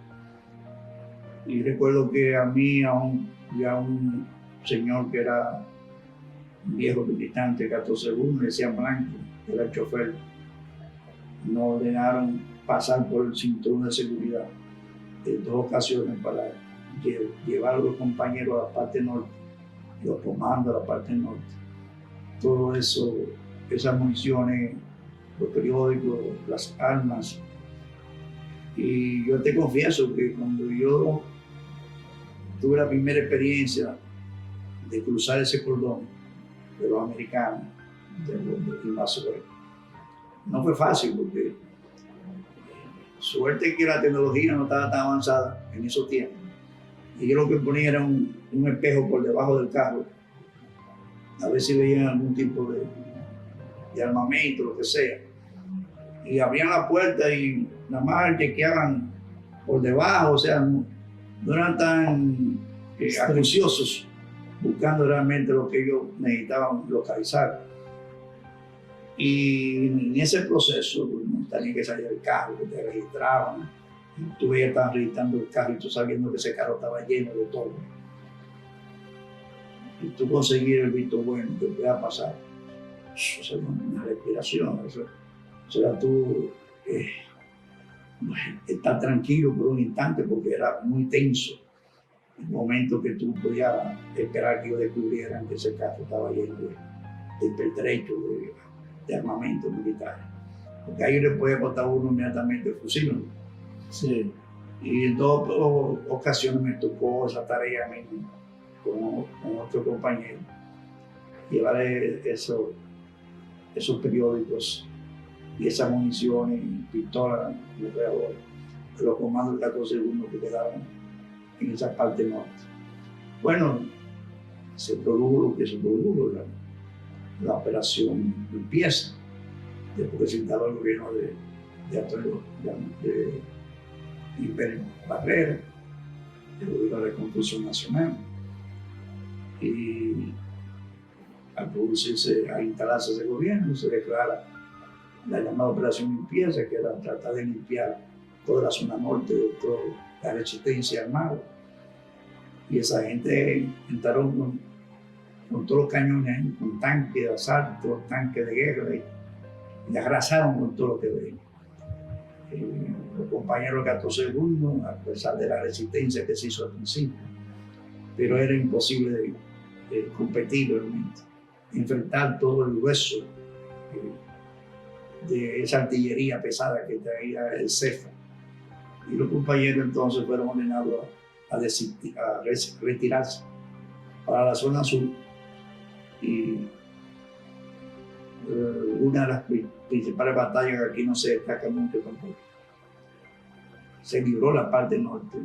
Y recuerdo que a mí, a un señor que era un viejo militante, 14-1, le decían Blanco, que era el chofer, nos ordenaron pasar por el cinturón de seguridad en 2 ocasiones para llevar a los compañeros a la parte norte, los comandos a la parte norte. Todo eso, esas municiones, los periódicos, las armas. Y yo te confieso que cuando yo tuve la primera experiencia de cruzar ese cordón de los americanos, de los invasores, no fue fácil porque suerte que la tecnología no estaba tan avanzada en esos tiempos. Y yo lo que ponía era un espejo por debajo del carro, a ver si veían algún tipo de armamento, lo que sea. Y abrían la puerta y nada más chequeaban por debajo, o sea, no eran tan acuciosos buscando realmente lo que ellos necesitaban localizar. Y en ese proceso tenían que salir del carro, que te registraban. Tú veías que estaban registrando el carro y tú sabiendo que ese carro estaba lleno de todo. Y tú conseguir el visto bueno que pueda pasar. Eso es una respiración. Eso era tú estar tranquilo por un instante porque era muy tenso el momento que tú podías esperar que ellos descubrieran que ese carro estaba lleno de pertrechos, de armamento militar. Porque ahí le puede botar uno inmediatamente el fusil. Sí. Y en 2 ocasiones me tocó esa tarea con otro compañero, llevar esos periódicos y esas municiones, pistolas, ametralladoras, de los comandos del 14-1 que quedaban en esa parte norte. Bueno, se produjo lo que se produjo, la operación limpieza, después que se instaló el gobierno de Imperio Barrera, el gobierno de Reconstrucción Nacional. Y al producirse, a instalarse ese gobierno, se declara la llamada Operación Limpieza, que era tratar de limpiar toda la zona norte de toda la resistencia armada. Y esa gente entraron con todos los cañones, con tanques de asalto, tanques de guerra, y arrasaron con todo lo que veían. Los compañeros del 14-1, a pesar de la resistencia que se hizo al principio, pero era imposible de competir realmente, enfrentar todo el grueso de esa artillería pesada que traía el CEFA. Y los compañeros entonces fueron ordenados retirarse para la zona sur. Y una de las principales batallas que aquí no se destaca mucho tampoco. Se libró la parte norte,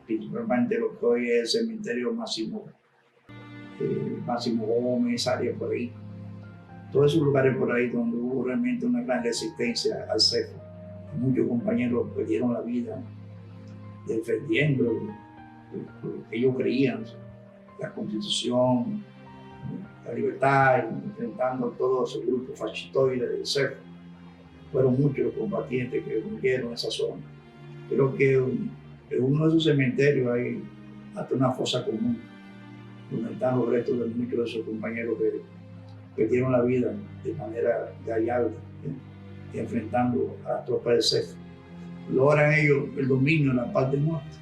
principalmente lo que hoy es el cementerio Máximo Gómez, área por ahí. Todos esos lugares por ahí donde hubo realmente una gran resistencia al CEFA. Muchos compañeros perdieron la vida defendiendo lo que ellos creían, la Constitución, la libertad, enfrentando a todos esos grupos fascistoides del CEFA. Fueron muchos los combatientes que murieron en esa zona. Creo que en uno de esos cementerios hay hasta una fosa común, donde están los restos de muchos de esos compañeros que perdieron la vida de manera gallarda, enfrentando a las tropas del CEFA. Logran ellos el dominio en la parte norte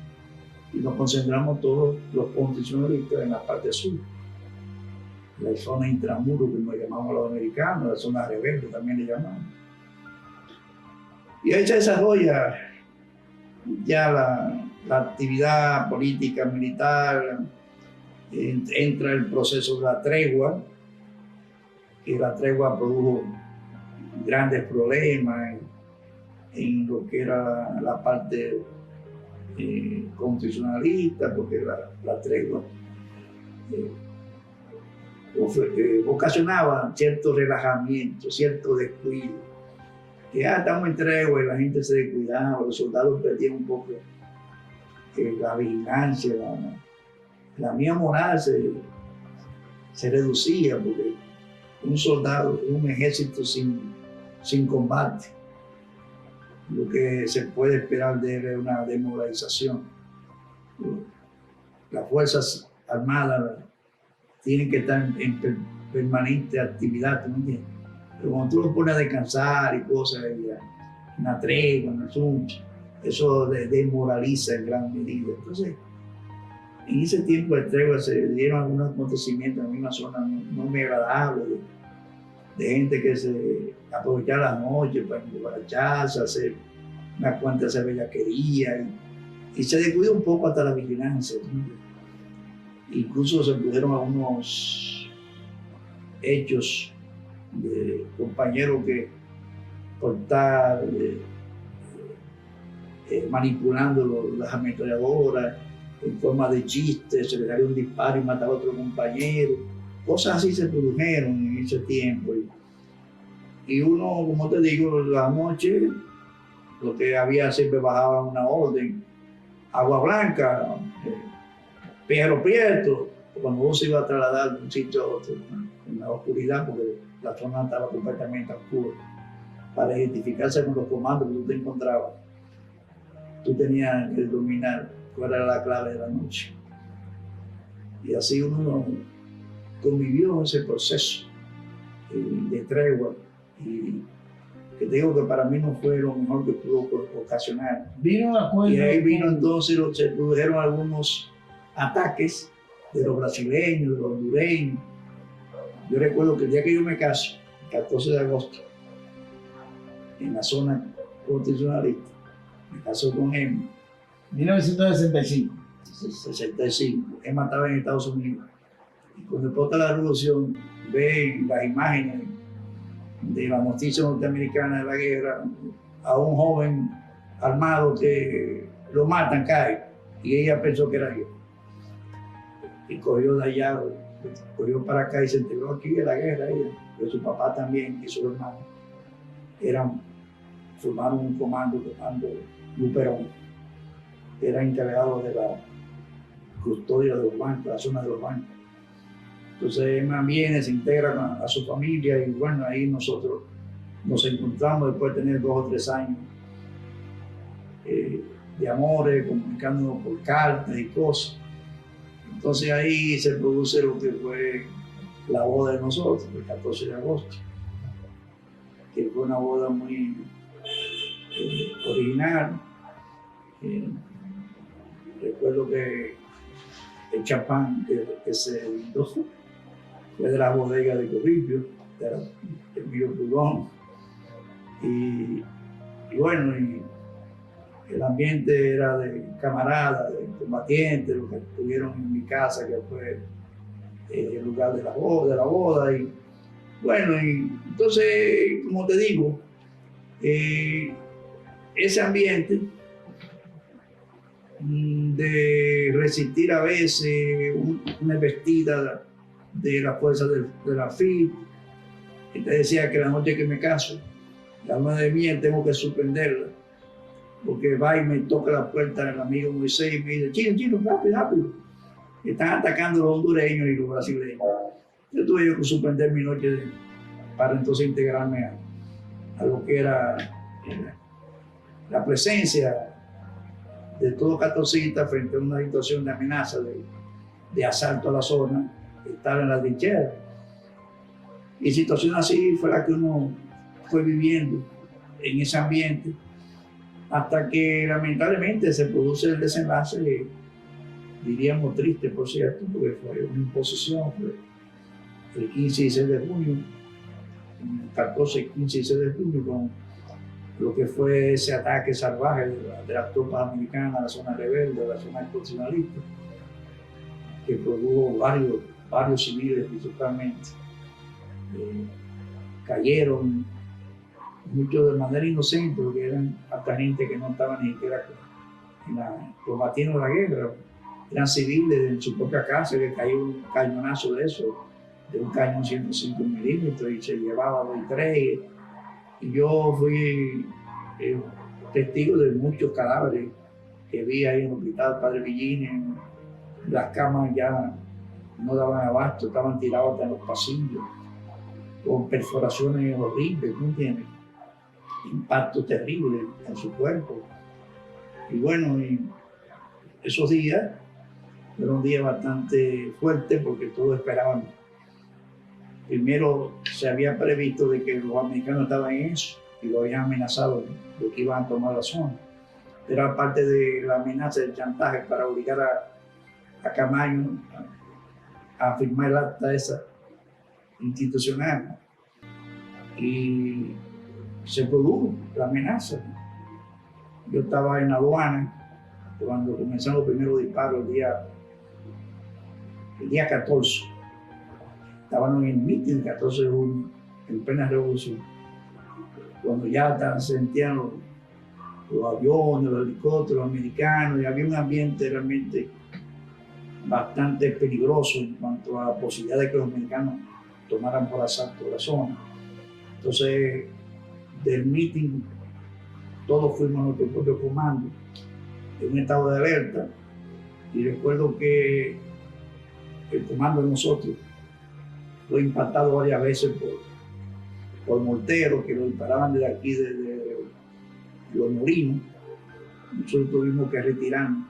y nos concentramos todos los constitucionalistas en la parte sur. La zona intramuro, que nos llamamos los americanos, la zona rebelde también le llamamos. Y ahí se desarrolla ya la actividad política, militar, entra el proceso de la tregua, que la tregua produjo grandes problemas en lo que era la parte constitucionalista, porque la tregua ocasionaba cierto relajamiento, cierto descuido, que ya estamos en tregua y la gente se descuidaba, los soldados perdían un poco la vigilancia, la mía moral se reducía, porque un soldado, un ejército sin combate, lo que se puede esperar de él es una demoralización. Las Fuerzas Armadas tienen que estar en permanente actividad, ¿tú me entiendes? Pero cuando tú lo pones a descansar y cosas, en la tregua, en el asunto, eso desmoraliza en gran medida. Entonces, en ese tiempo de tregua se dieron algunos acontecimientos en una zona no muy agradable, de gente que se aprovechaba la noche para emborracharse, hacer unas cuantas de bellaquería, y se descuidó un poco hasta la vigilancia, ¿no? Incluso se produjeron algunos hechos de compañeros que por estar manipulando las ametralladoras en forma de chiste, se le daría un disparo y mataba a otro compañero. Cosas así se produjeron en ese tiempo. Y uno, como te digo, la noche, lo que había siempre bajaba una orden, Agua Blanca, Péjaro Prieto, cuando uno se iba a trasladar de un sitio a otro, en la oscuridad, porque la zona estaba completamente oscura. Para identificarse con los comandos que tú te encontrabas, tú tenías que dominar cuál era la clave de la noche. Y así uno convivió en ese proceso de tregua, y que te digo que para mí no fue lo mejor que pudo ocasionar. Vino de acuerdo. Y ahí vino entonces, se produjeron algunos ataques de los brasileños, de los hondureños. Yo recuerdo que el día que yo me caso, el 14 de agosto, en la zona constitucionalista, me casó con Emma. 1965. 65. Emma estaba en Estados Unidos. Y cuando explota la revolución, ven las imágenes de la noticia norteamericana de la guerra, a un joven armado que lo matan, cae, y ella pensó que era yo. Y cogió de allá, cogió para acá y se integró aquí en la guerra ella. Pero su papá también y su hermano formaron un comando Luperón, que era encargado de la custodia de los bancos, la zona de los bancos. Entonces Emma viene, se integra a su familia y bueno, ahí nosotros nos encontramos después de tener 2 o 3 años de amores, comunicándonos por cartas y cosas. Entonces ahí se produce lo que fue la boda de nosotros, el 14 de agosto, que fue una boda muy original. Recuerdo que el champán que se brindó fue de la bodega de Corripio, de Emilio Pulgón. Y bueno, y el ambiente era de camarada, de combatientes, los que estuvieron en mi casa, que fue el lugar de la boda. Y bueno, y entonces, como te digo, ese ambiente de resistir a veces una embestida de la fuerza de la FIT, que te decía que la noche que me caso, la luna de miel tengo que suspenderla, porque va y me toca la puerta el amigo Moisés y me dice: Chino, rápido, que están atacando los hondureños y los brasileños. Yo tuve que suspender mi noche para entonces integrarme a lo que era la presencia de todo catorcista frente a una situación de amenaza, de asalto a la zona, estar en la trinchera. Y situación así fue la que uno fue viviendo en ese ambiente, hasta que lamentablemente se produce el desenlace, diríamos triste, por cierto, porque fue una imposición, fue el 15 y 16 de junio, 14, 15 y 16 de junio, con lo que fue ese ataque salvaje de las tropas americanas a la zona rebelde, a la zona constitucionalista, que produjo varios civiles principalmente. Cayeron muchos de manera inocente, porque eran hasta gente que no estaban ni siquiera combatiendo la guerra, eran civiles en su propia casa, que cayó un cañonazo de eso, de un cañón 105 milímetros, y se llevaba 2 y yo fui testigo de muchos cadáveres que vi ahí en el hospital Padre Villini. Las camas ya no daban abasto, estaban tiradas hasta en los pasillos, con perforaciones horribles, ¿no entiendes? Impacto terrible en su cuerpo. Y bueno, y esos días fueron días bastante fuertes, porque todos esperaban. Primero se había previsto de que los americanos estaban en eso y lo habían amenazado de que iban a tomar la zona. Era parte de la amenaza del chantaje para obligar a Camaño a firmar el acta esa institucional. Y se produjo la amenaza. Yo estaba en la aduana cuando comenzaron los primeros disparos el día 14. Estaban en el mitin el 14 de junio, en plena revolución, cuando ya sentían los aviones, los helicópteros americanos, y había un ambiente realmente bastante peligroso en cuanto a la posibilidad de que los americanos tomaran por asalto la zona. Entonces, del mitin, todos fuimos a nuestro propio comando, en un estado de alerta, y recuerdo que el comando de nosotros fue impactado varias veces por morteros que lo disparaban desde aquí, desde los molinos. Nosotros tuvimos que retirarnos.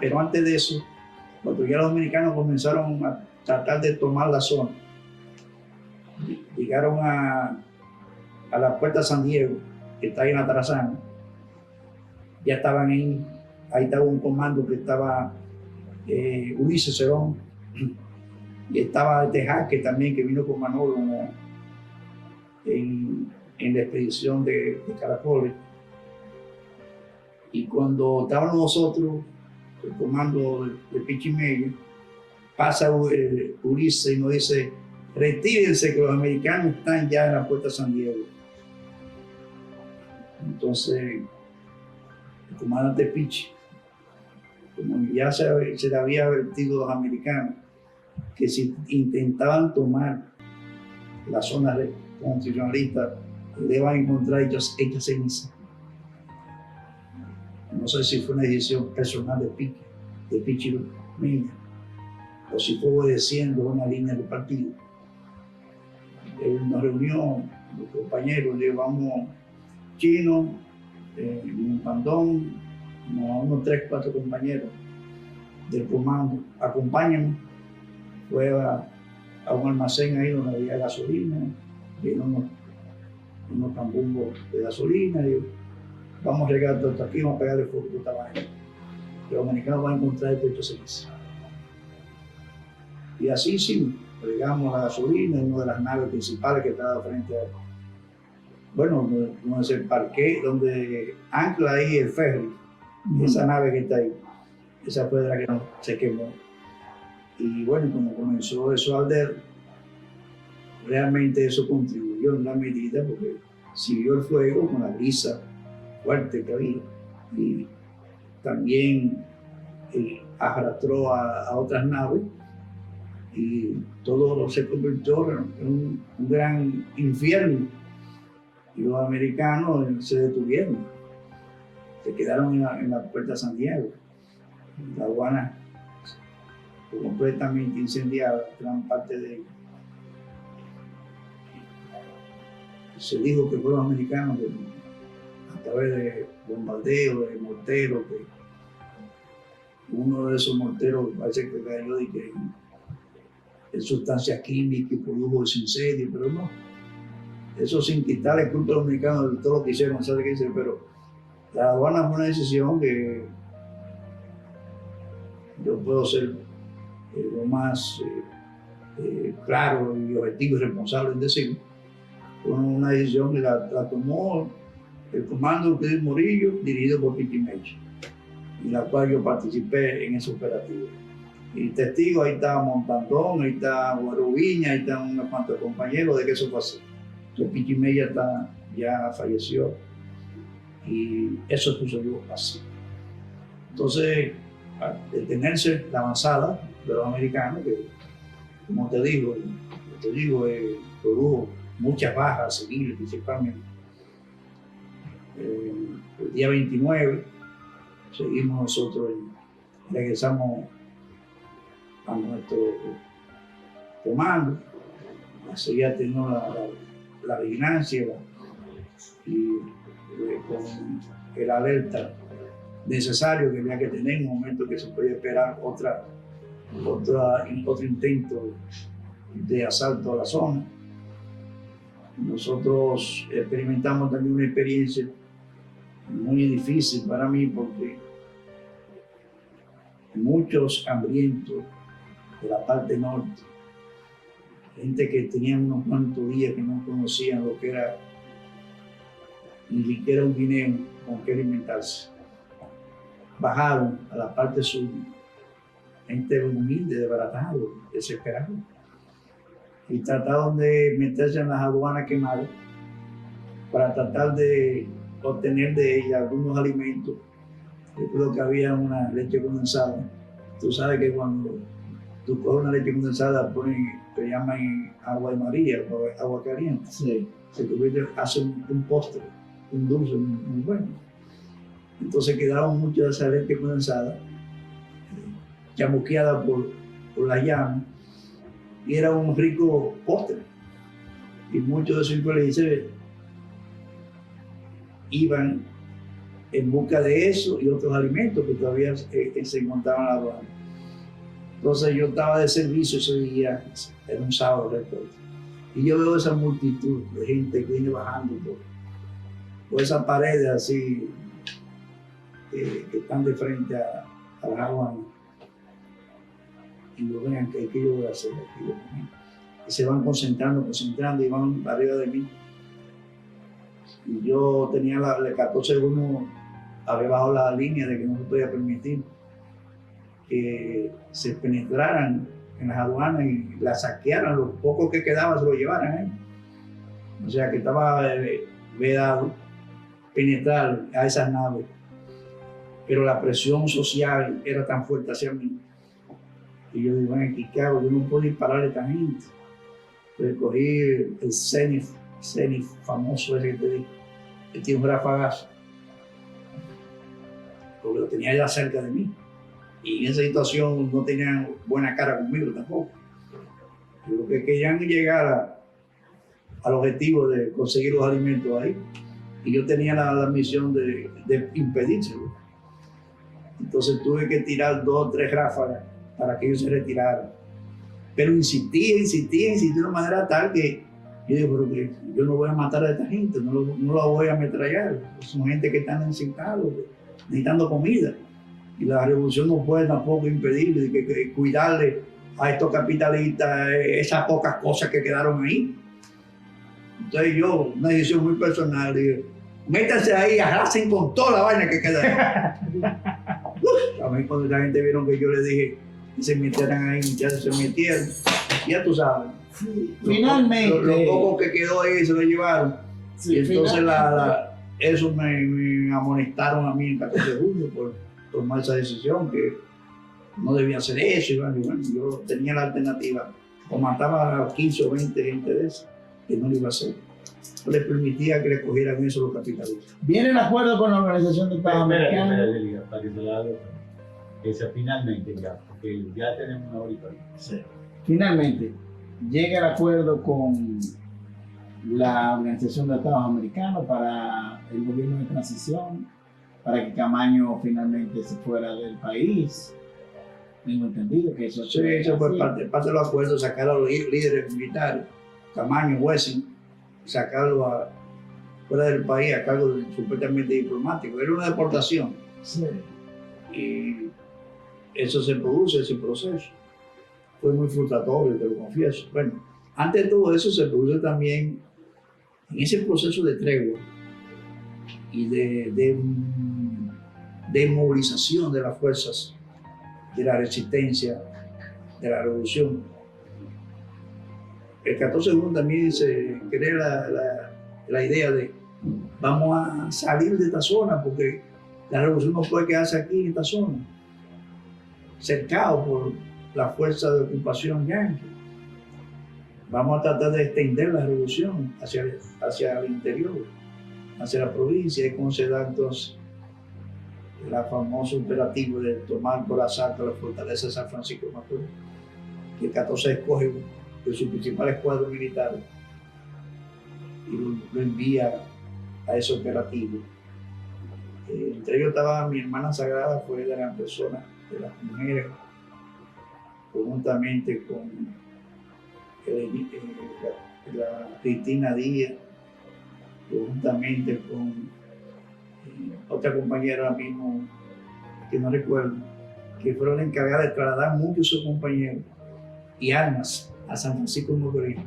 Pero antes de eso, cuando ya los dominicanos comenzaron a tratar de tomar la zona, llegaron a la puerta San Diego, que está ahí en la Tarazana. Ya estaban ahí estaba un comando que estaba Ulises Cerón, y estaba Tejaque también, que vino con Manolo en la expedición de Caracoles. Y cuando estábamos nosotros, el comando de Pichimeyo, pasa Ulises y nos dice: retírense, que los americanos están ya en la puerta San Diego. Entonces, el comandante Pichi, como ya se le había advertido a los americanos que si intentaban tomar la zona constitucionalista, le van a encontrar hechas cenizas. No sé si fue una decisión personal de Pichi Milla, o si fue obedeciendo una línea del partido. Él nos reunió, los compañeros, le dijo: vamos, Chino, Pandón, unos 3, 4 compañeros del comando, acompáñenme. Fue a un almacén ahí donde había gasolina, vino unos tambumbos de gasolina, y vamos a regar todo esto aquí, vamos a pegarle fuego a esta vaina. Los americanos van a encontrar el techo ceniza. Y así sí, regamos la gasolina en una de las naves principales que estaba frente a, bueno, donde se parqué, donde ancla ahí el ferry, Esa nave que está ahí, esa fue de la que se quemó. Y bueno, como comenzó eso a arder, realmente eso contribuyó en gran medida porque siguió el fuego con la brisa fuerte que había y también arrastró a otras naves y todo se convirtió en un gran infierno. Y los americanos se detuvieron, se quedaron en la puerta de Santiago. La aduana fue completamente incendiada, gran parte de ella. Se dijo que fueron americanos a través de bombardeos, de morteros, uno de esos morteros parece que cayó en sustancias químicas y produjo ese incendio, pero no. Eso sin quitarle culpa a los americanos de todo lo que hicieron, ¿sabes qué dice? Pero la aduana fue una decisión que yo puedo ser lo más claro y objetivo y responsable en decirlo. Fue una decisión que la tomó el comando de Morillo, dirigido por Pichi Mella, en la cual yo participé en ese operativo. Y testigo, ahí está Montandón, ahí está Guarubiña, ahí están unos cuantos compañeros de que eso fue así. Entonces Pichi Mella ya falleció y eso sucedió así. Entonces, al detenerse la avanzada de los americanos, que como te digo, produjo muchas bajas civiles principalmente. El día 29 seguimos nosotros, regresamos a nuestro comando, seguía teniendo la vigilancia y con el alerta necesario que había que tener en un momento que se podía esperar otro intento de asalto a la zona. Nosotros experimentamos también una experiencia muy difícil para mí porque muchos hambrientos de la parte norte, gente que tenía unos cuantos días que no conocían lo que era ni siquiera un guineo con que alimentarse, bajaron a la parte sur, gente humilde, desbaratado, desesperado, y trataron de meterse en las aduanas quemadas para tratar de obtener de ellas algunos alimentos. Recuerdo que había una leche condensada. Tú sabes que cuando tú coges una leche condensada, te llaman agua de María, agua caliente. Sí. Se convierte, hace un postre, un dulce muy bueno. Entonces quedaron muchas de esa leche condensada, chamusqueada por las llamas, y era un rico postre. Y muchos de esos infelices iban en busca de eso y otros alimentos que todavía se encontraban en la aduana. Entonces yo estaba de servicio ese día, era un sábado, recuerdo, y yo veo esa multitud de gente que viene bajando por esas paredes así que están de frente a las aduanas. Y yo, vean, ¿qué yo voy a hacer aquí? Y se van concentrando y van arriba de mí. Y yo tenía el 14 de uno, había bajado la línea de que no se podía permitir que se penetraran en las aduanas y las saquearan, los pocos que quedaban se lo llevaran. O sea que estaba vedado penetrar a esas naves. Pero la presión social era tan fuerte hacia mí. Y yo digo, bueno, ¿qué hago? Yo no puedo dispararle a esta gente. Entonces cogí el Zenith famoso ese que te digo, que tiene un rafagazo, porque lo tenía ya cerca de mí. Y en esa situación no tenían buena cara conmigo tampoco. Y lo que querían llegar al objetivo de conseguir los alimentos ahí. Y yo tenía la misión de impedírselo. Entonces tuve que tirar 2 o 3 ráfagas para que ellos se retiraran. Pero insistí de una manera tal que yo digo, pero que yo no voy a matar a esta gente, no la voy a ametrallar. Son gente que están necesitados, necesitando comida. Y la revolución no puede tampoco impedir que cuidarle a estos capitalistas esas pocas cosas que quedaron ahí. Entonces yo, una decisión muy personal, dije, métanse ahí, arrasen con toda la vaina que queda ahí. A mí cuando la gente vieron que yo les dije que se metieran ahí, muchachos, se metieron. Ya tú sabes. Finalmente. Lo poco que quedó ahí se lo llevaron. Sí, y entonces finalmente. eso me amonestaron a mí el 14 de julio por tomar esa decisión, que no debía hacer eso. Y bueno, yo tenía la alternativa. O mataba a 15 o 20 gente de esas, que no lo iba a hacer. No les permitía que le cogieran eso los capitalistas. ¿Viene el acuerdo con la Organización de Estados Americanos? Espera, para que se la haga. Esa finalmente ya, porque ya tenemos una horita. Sí. Finalmente, llega el acuerdo con la Organización de Estados Americanos para el gobierno de transición, para que Camaño finalmente se fuera del país. Tengo entendido que eso, Sí, eso fue parte de los acuerdos, sacar a los líderes militares, Camaño, Wessing, sacarlo fuera del país a cargo de supuestamente diplomático. Era una deportación. Sí. Y eso se produce, ese proceso. Fue muy frustratorio, te lo confieso. Bueno, antes de todo eso se produce también en ese proceso de tregua y de movilización de las fuerzas de la resistencia, de la revolución. El 14 de junio también se crea la idea de vamos a salir de esta zona porque la revolución no puede quedarse aquí en esta zona, cercado por la fuerza de ocupación yanqui. Vamos a tratar de extender la revolución hacia el interior, hacia la provincia, y cómo se da entonces el famoso operativo de tomar por asalto la fortaleza de San Francisco de Macorís, que el 14 escoge de sus principales cuadros militares y lo envía a ese operativo. Entre ellos estaba mi hermana sagrada, fue de las personas, de las mujeres, conjuntamente con la Cristina Díaz, conjuntamente con otra compañera ahora mismo, que no recuerdo, que fueron encargadas de trasladar muchos de sus compañeros y armas a San Francisco de Macorís,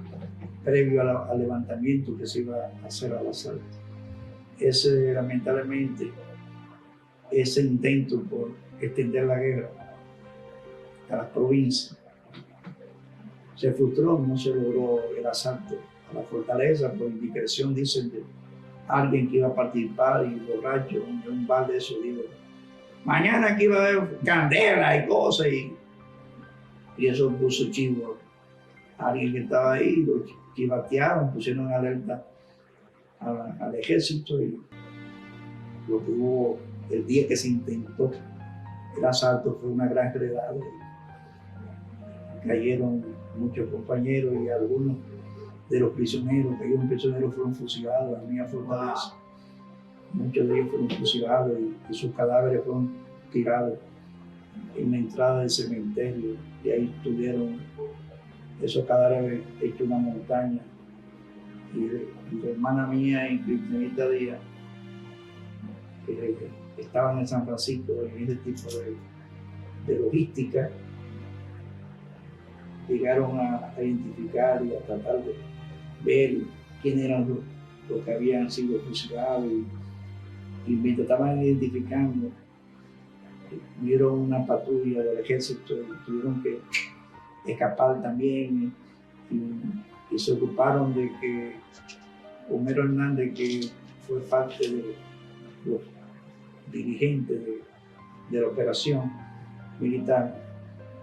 previo al levantamiento que se iba a hacer al asalto. Lamentablemente, ese intento por extender la guerra a las provincias se frustró, no se logró el asalto a la fortaleza por indiscreción, dicen, de alguien que iba a participar y borracho de un bar de eso, digo, mañana aquí va a haber candela y cosas, y eso puso chivo a alguien que estaba ahí, lo chivatearon, pusieron en alerta al ejército, y lo que hubo el día que se intentó el asalto fue una gran redada. Cayeron muchos compañeros y algunos de los prisioneros, fueron fusilados, la mía fortaleza. Muchos de ellos fueron fusilados y sus cadáveres fueron tirados en la entrada del cementerio, y ahí tuvieron esos cadáveres hechos una montaña. Y la hermana mía y Cristinita Díaz, que estaban en San Francisco en ese tipo de logística, llegaron a identificar y a tratar de ver quién eran los que habían sido fusilados, y mientras estaban identificando, vieron una patrulla del ejército y tuvieron que escapar también, y se ocuparon de que Homero Hernández, que fue parte de los dirigentes de la operación militar,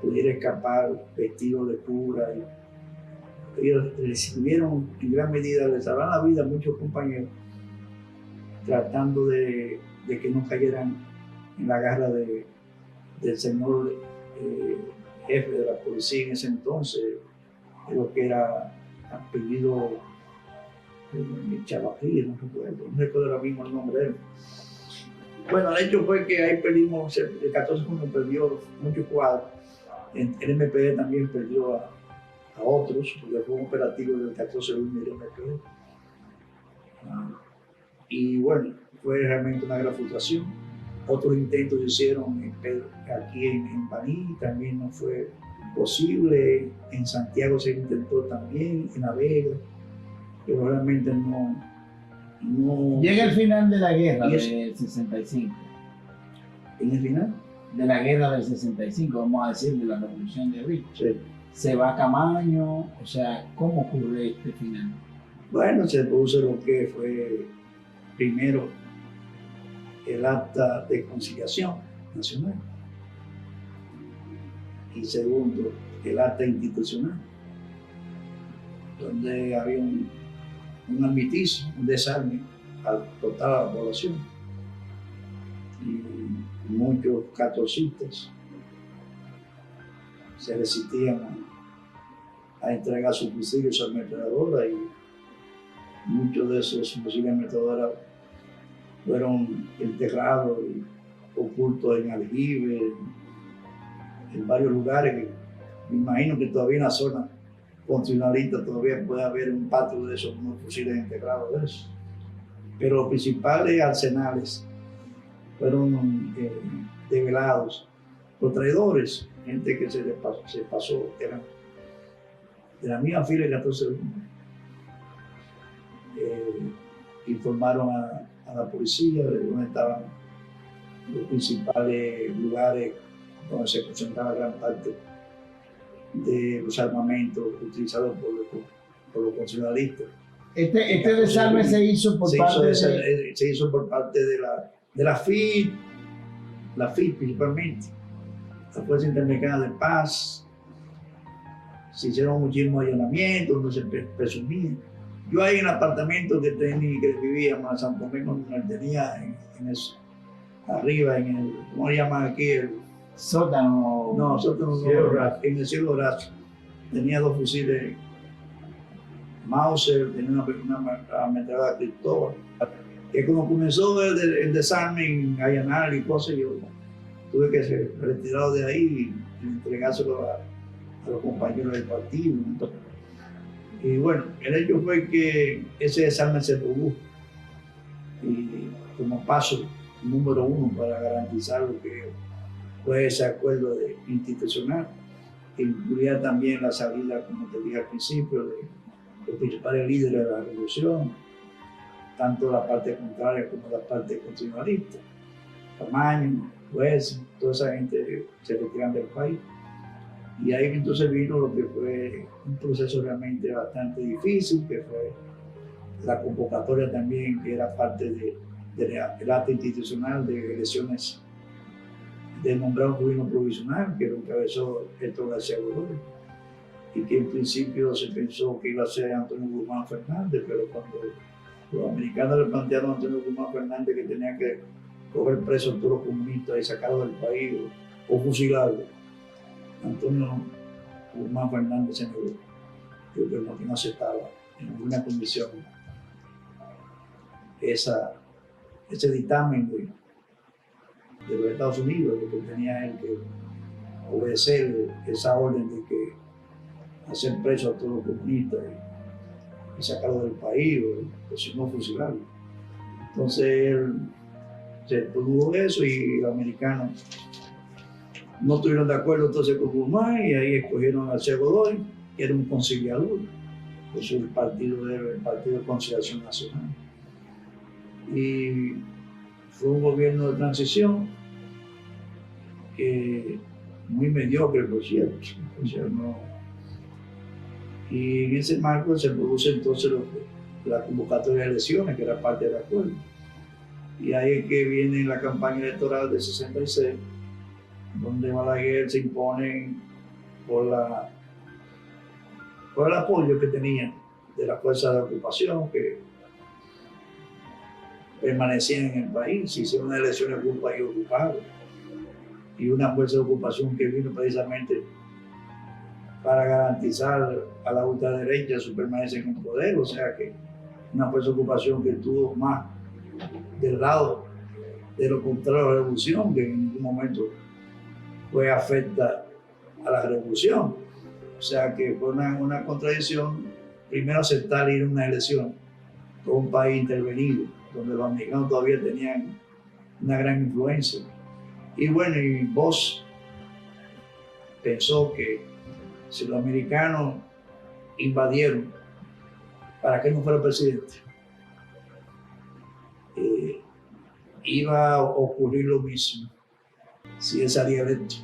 pudiera escapar vestido de cura. Y ellos les sirvieron en gran medida, les salvaron la vida a muchos compañeros, tratando de que no cayeran en la garra del señor jefe de la policía en ese entonces, creo que era apellido Chavají, no recuerdo ahora mismo el nombre de él. Bueno, el hecho fue que ahí perdimos, el 14 de junio perdió muchos cuadros. El MPD también perdió a otros, porque fue un operativo del 14 de junio del MPD. Y bueno, fue realmente una gran frustración. Otros intentos se hicieron aquí en Baní, también no fue posible. En Santiago se intentó también, en La Vega, pero realmente No, Llega el final de la guerra Y es- del 65, en el final, de la guerra del 65, vamos a decir, de la revolución de abril. sí. Se va Camaño, o sea, ¿cómo ocurre este final? Bueno, se produce lo que fue primero el acta de conciliación nacional y segundo el acta institucional, donde había un armisticio, un desarme al total a la población y muchos catorcistas se resistían a entregar sus fusiles a ametralladoras y muchos de esos fusiles ametralladoras fueron enterrados y ocultos en aljibes, en varios lugares que me imagino que todavía en la zona constitucionalista todavía puede haber un patio de esos, unos fusiles enterrados de eso. Pero los principales arsenales fueron develados por traidores, gente que se pasó, eran de la misma fila de 14 de junio. Informaron a la policía de dónde estaban los principales lugares donde se concentraba gran parte de los armamentos utilizados por los constitucionalistas. Este desarme se hizo por Se hizo por parte de la FIP principalmente, la Fuerza Interamericana de Paz. Se hicieron muchísimos allanamientos donde se presumía. Yo ahí en el apartamento que vivía en San Domingo, tenía arriba, ¿cómo le llaman aquí? sótano. No, Cielo raso. en el cielo raso. Tenía 2 fusiles Mauser, tenía una ametralladora Cristóbal. Que cuando comenzó el desarme en allanar y cosas, yo tuve que ser retirado de ahí y entregárselo a los compañeros del partido. Y bueno, el hecho fue que ese desarme se produjo y como paso número 1 para garantizar lo que fue ese acuerdo institucional, que incluía también la salida, como te dije al principio, de los principales líderes de la revolución, tanto la parte contraria como la parte constitucionalista. Camaño, Juez, toda esa gente se retiran del país. Y ahí entonces vino lo que fue un proceso realmente bastante difícil, que fue la convocatoria también, que era parte del acto institucional de elecciones de nombrar un gobierno provisional, que lo encabezó Héctor García Godoy, y que en principio se pensó que iba a ser Antonio Guzmán Fernández, pero cuando los americanos le plantearon a Antonio Guzmán Fernández que tenía que coger presos a todos los comunistas y sacarlos del país o fusilarlos, Antonio Guzmán Fernández se negó. Yo creo que no aceptaba en ninguna condición ese dictamen de los Estados Unidos, de que tenía él que obedecer esa orden de que hacer preso a todos los comunistas y sacarlos del país o si no fusilarlos. Entonces él se produjo eso y los americanos no estuvieron de acuerdo entonces con Guzmán y ahí escogieron a García Godoy, que era un conciliador, pues el Partido de Conciliación Nacional. Y fue un gobierno de transición que muy mediocre, por cierto. Y en ese marco se produce entonces la convocatoria de elecciones, que era parte del acuerdo. Y ahí es que viene la campaña electoral de 66, donde Balaguer se impone por el apoyo que tenía de las fuerzas de ocupación que permanecían en el país. Se hicieron unas elecciones en un país ocupado y una fuerza de ocupación que vino precisamente para garantizar a la ultraderecha su permanencia en el poder, o sea que una fuerza de ocupación que estuvo más del lado de lo contrario a la revolución, que en ningún momento fue afecta a la revolución. O sea que fue una contradicción, primero aceptar ir a una elección con un país intervenido, donde los americanos todavía tenían una gran influencia. Y bueno, y Bosch pensó que si los americanos invadieron, ¿para qué no fuera presidente? iba a ocurrir lo mismo si él salía electo.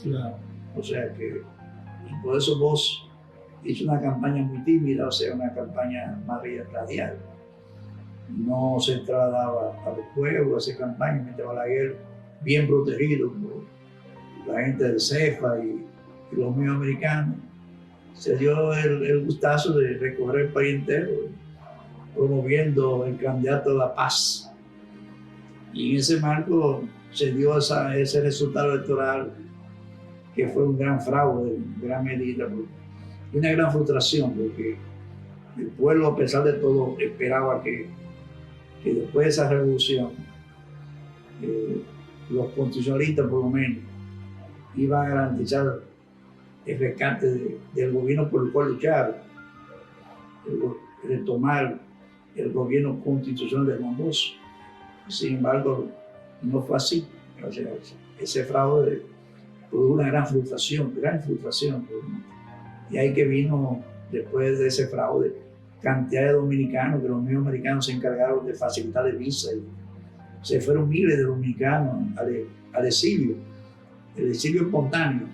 Claro. O sea que, y por eso Bosch hizo una campaña muy tímida, o sea, una campaña más radial. No se trasladaba a los pueblos, esa campaña, mientras Balaguer, bien protegido por la gente del CEFA y los medios americanos, se dio el gustazo de recorrer el país entero, promoviendo el candidato a la paz. Y en ese marco se dio ese resultado electoral que fue un gran fraude, en gran medida, y una gran frustración, porque el pueblo, a pesar de todo, esperaba que después de esa revolución, los constitucionalistas, por lo menos, iban a garantizar el rescate del gobierno por el cual lucharon, retomar el gobierno constitucional de Juan Bosch. Sin embargo, no fue así. O sea, ese fraude produjo una gran frustración. Y ahí que vino, después de ese fraude, cantidad de dominicanos, que los medios americanos se encargaron de facilitar el visa. Y se fueron miles de dominicanos al exilio, el exilio espontáneo,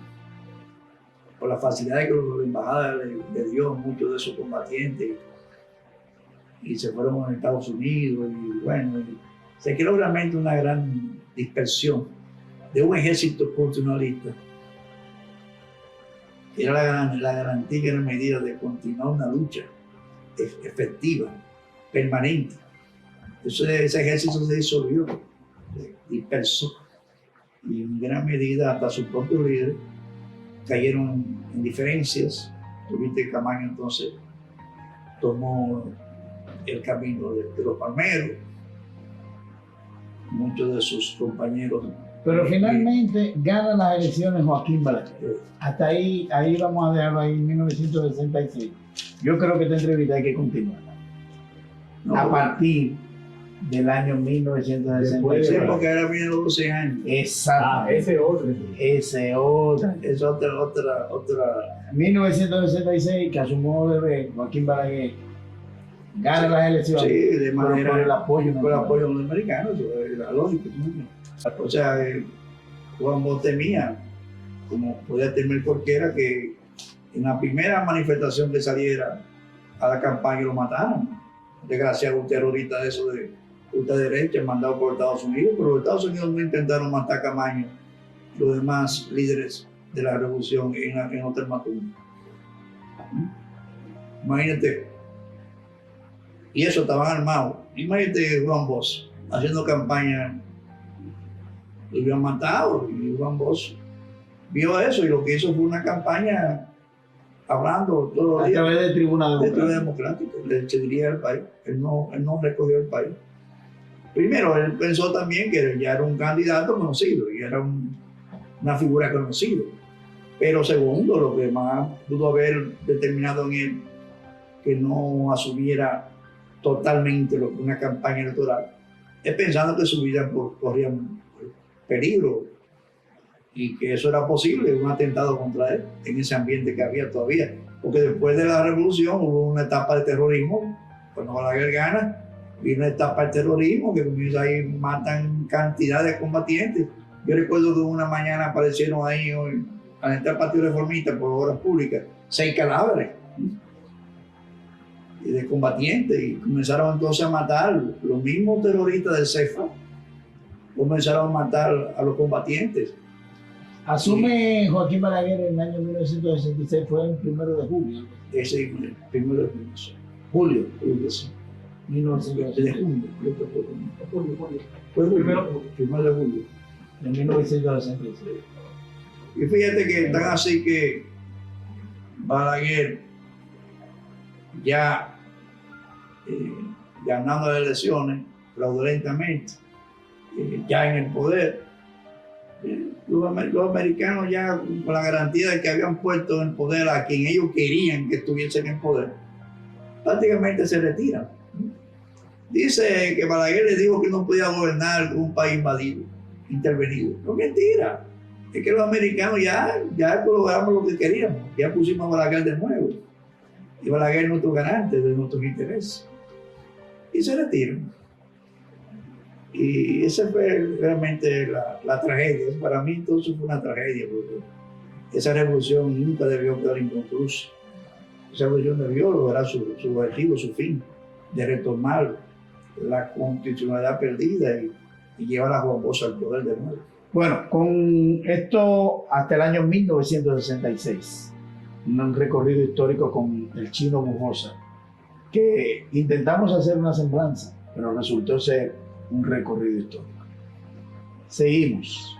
por la facilidad que la embajada le dio a muchos de esos combatientes. Y se fueron a Estados Unidos, y bueno, se creó realmente una gran dispersión de un ejército constitucionalista, que era la garantía, que era medida de continuar una lucha efectiva, permanente. Entonces ese ejército se disolvió, se dispersó, y en gran medida hasta sus propios líderes cayeron en diferencias. Tuviste que Camaño entonces tomó el camino de los palmeros, muchos de sus compañeros. Pero finalmente gana las elecciones Joaquín Balaguer. Hasta ahí vamos a dejarlo ahí en 1966. Yo creo que esta entrevista hay que continuar. No, A partir del año 1966. Sí, porque ahora viene los 12 años. Exacto. Ese otro. Ese otro. Es otra. 1966, que a su modo de ver, Joaquín Balaguer gana las elecciones. Sí, de manera. Por el apoyo. Por el apoyo de los americanos, eso es la lógica. O sea, Juan Bosch temía, como podía temer cualquiera, que en la primera manifestación que saliera a la campaña lo mataran. Desgraciado, un terrorista de eso de ultraderecha mandado por Estados Unidos, pero los Estados Unidos no intentaron matar a Camaño y los demás líderes de la revolución en Hotel Matún. Imagínate. Y eso, estaban armados. Imagínate Juan Bosch haciendo campaña, lo habían matado, y Juan Bosch vio eso y lo que hizo fue una campaña hablando todo A través de Tribuna Democrática. Le cediría el país. Él no recogió el país. Primero, él pensó también que ya era un candidato conocido y era una figura conocida. Pero segundo, lo que más pudo haber determinado en él que no asumiera totalmente lo que una campaña electoral, es pensando que su vida corría peligro y que eso era posible, un atentado contra él en ese ambiente que había todavía. Porque después de la revolución hubo una etapa de terrorismo, cuando Balaguer gana, vino una etapa de terrorismo que comienza ahí, matan cantidad de combatientes. Yo recuerdo que una mañana aparecieron ahí al entrar al Partido Reformista por obras públicas 6 cadáveres de combatientes, y comenzaron entonces a matar los mismos terroristas del CEFA, comenzaron a matar a los combatientes. Asume Joaquín Balaguer en el año 1966, fue el 1 de julio. Ese el 1 de julio, sí. 1966. De junio, creo que fue. Fue el 1 de julio. De 1966. Y fíjate que están así que Balaguer, ya ganando las elecciones fraudulentamente, ya en el poder, los americanos, ya con la garantía de que habían puesto en el poder a quien ellos querían que estuviese en el poder, prácticamente se retiran. Dice que Balaguer le dijo que no podía gobernar un país invadido, intervenido. No, mentira. Es que los americanos ya logramos lo que queríamos, ya pusimos a Balaguer de nuevo. Y Balaguer es nuestro garante de nuestros intereses. Y se retiran. Y esa fue realmente la tragedia. Para mí entonces fue una tragedia, porque esa revolución nunca debió quedar inconclusa. Esa revolución debió lograr su objetivo, su fin, de retomar la constitucionalidad perdida y llevar a Juan Bosch al poder de nuevo. Bueno, con esto hasta el año 1966, un recorrido histórico con el Chino Bujosa, que intentamos hacer una semblanza, pero resultó ser un recorrido histórico. Seguimos.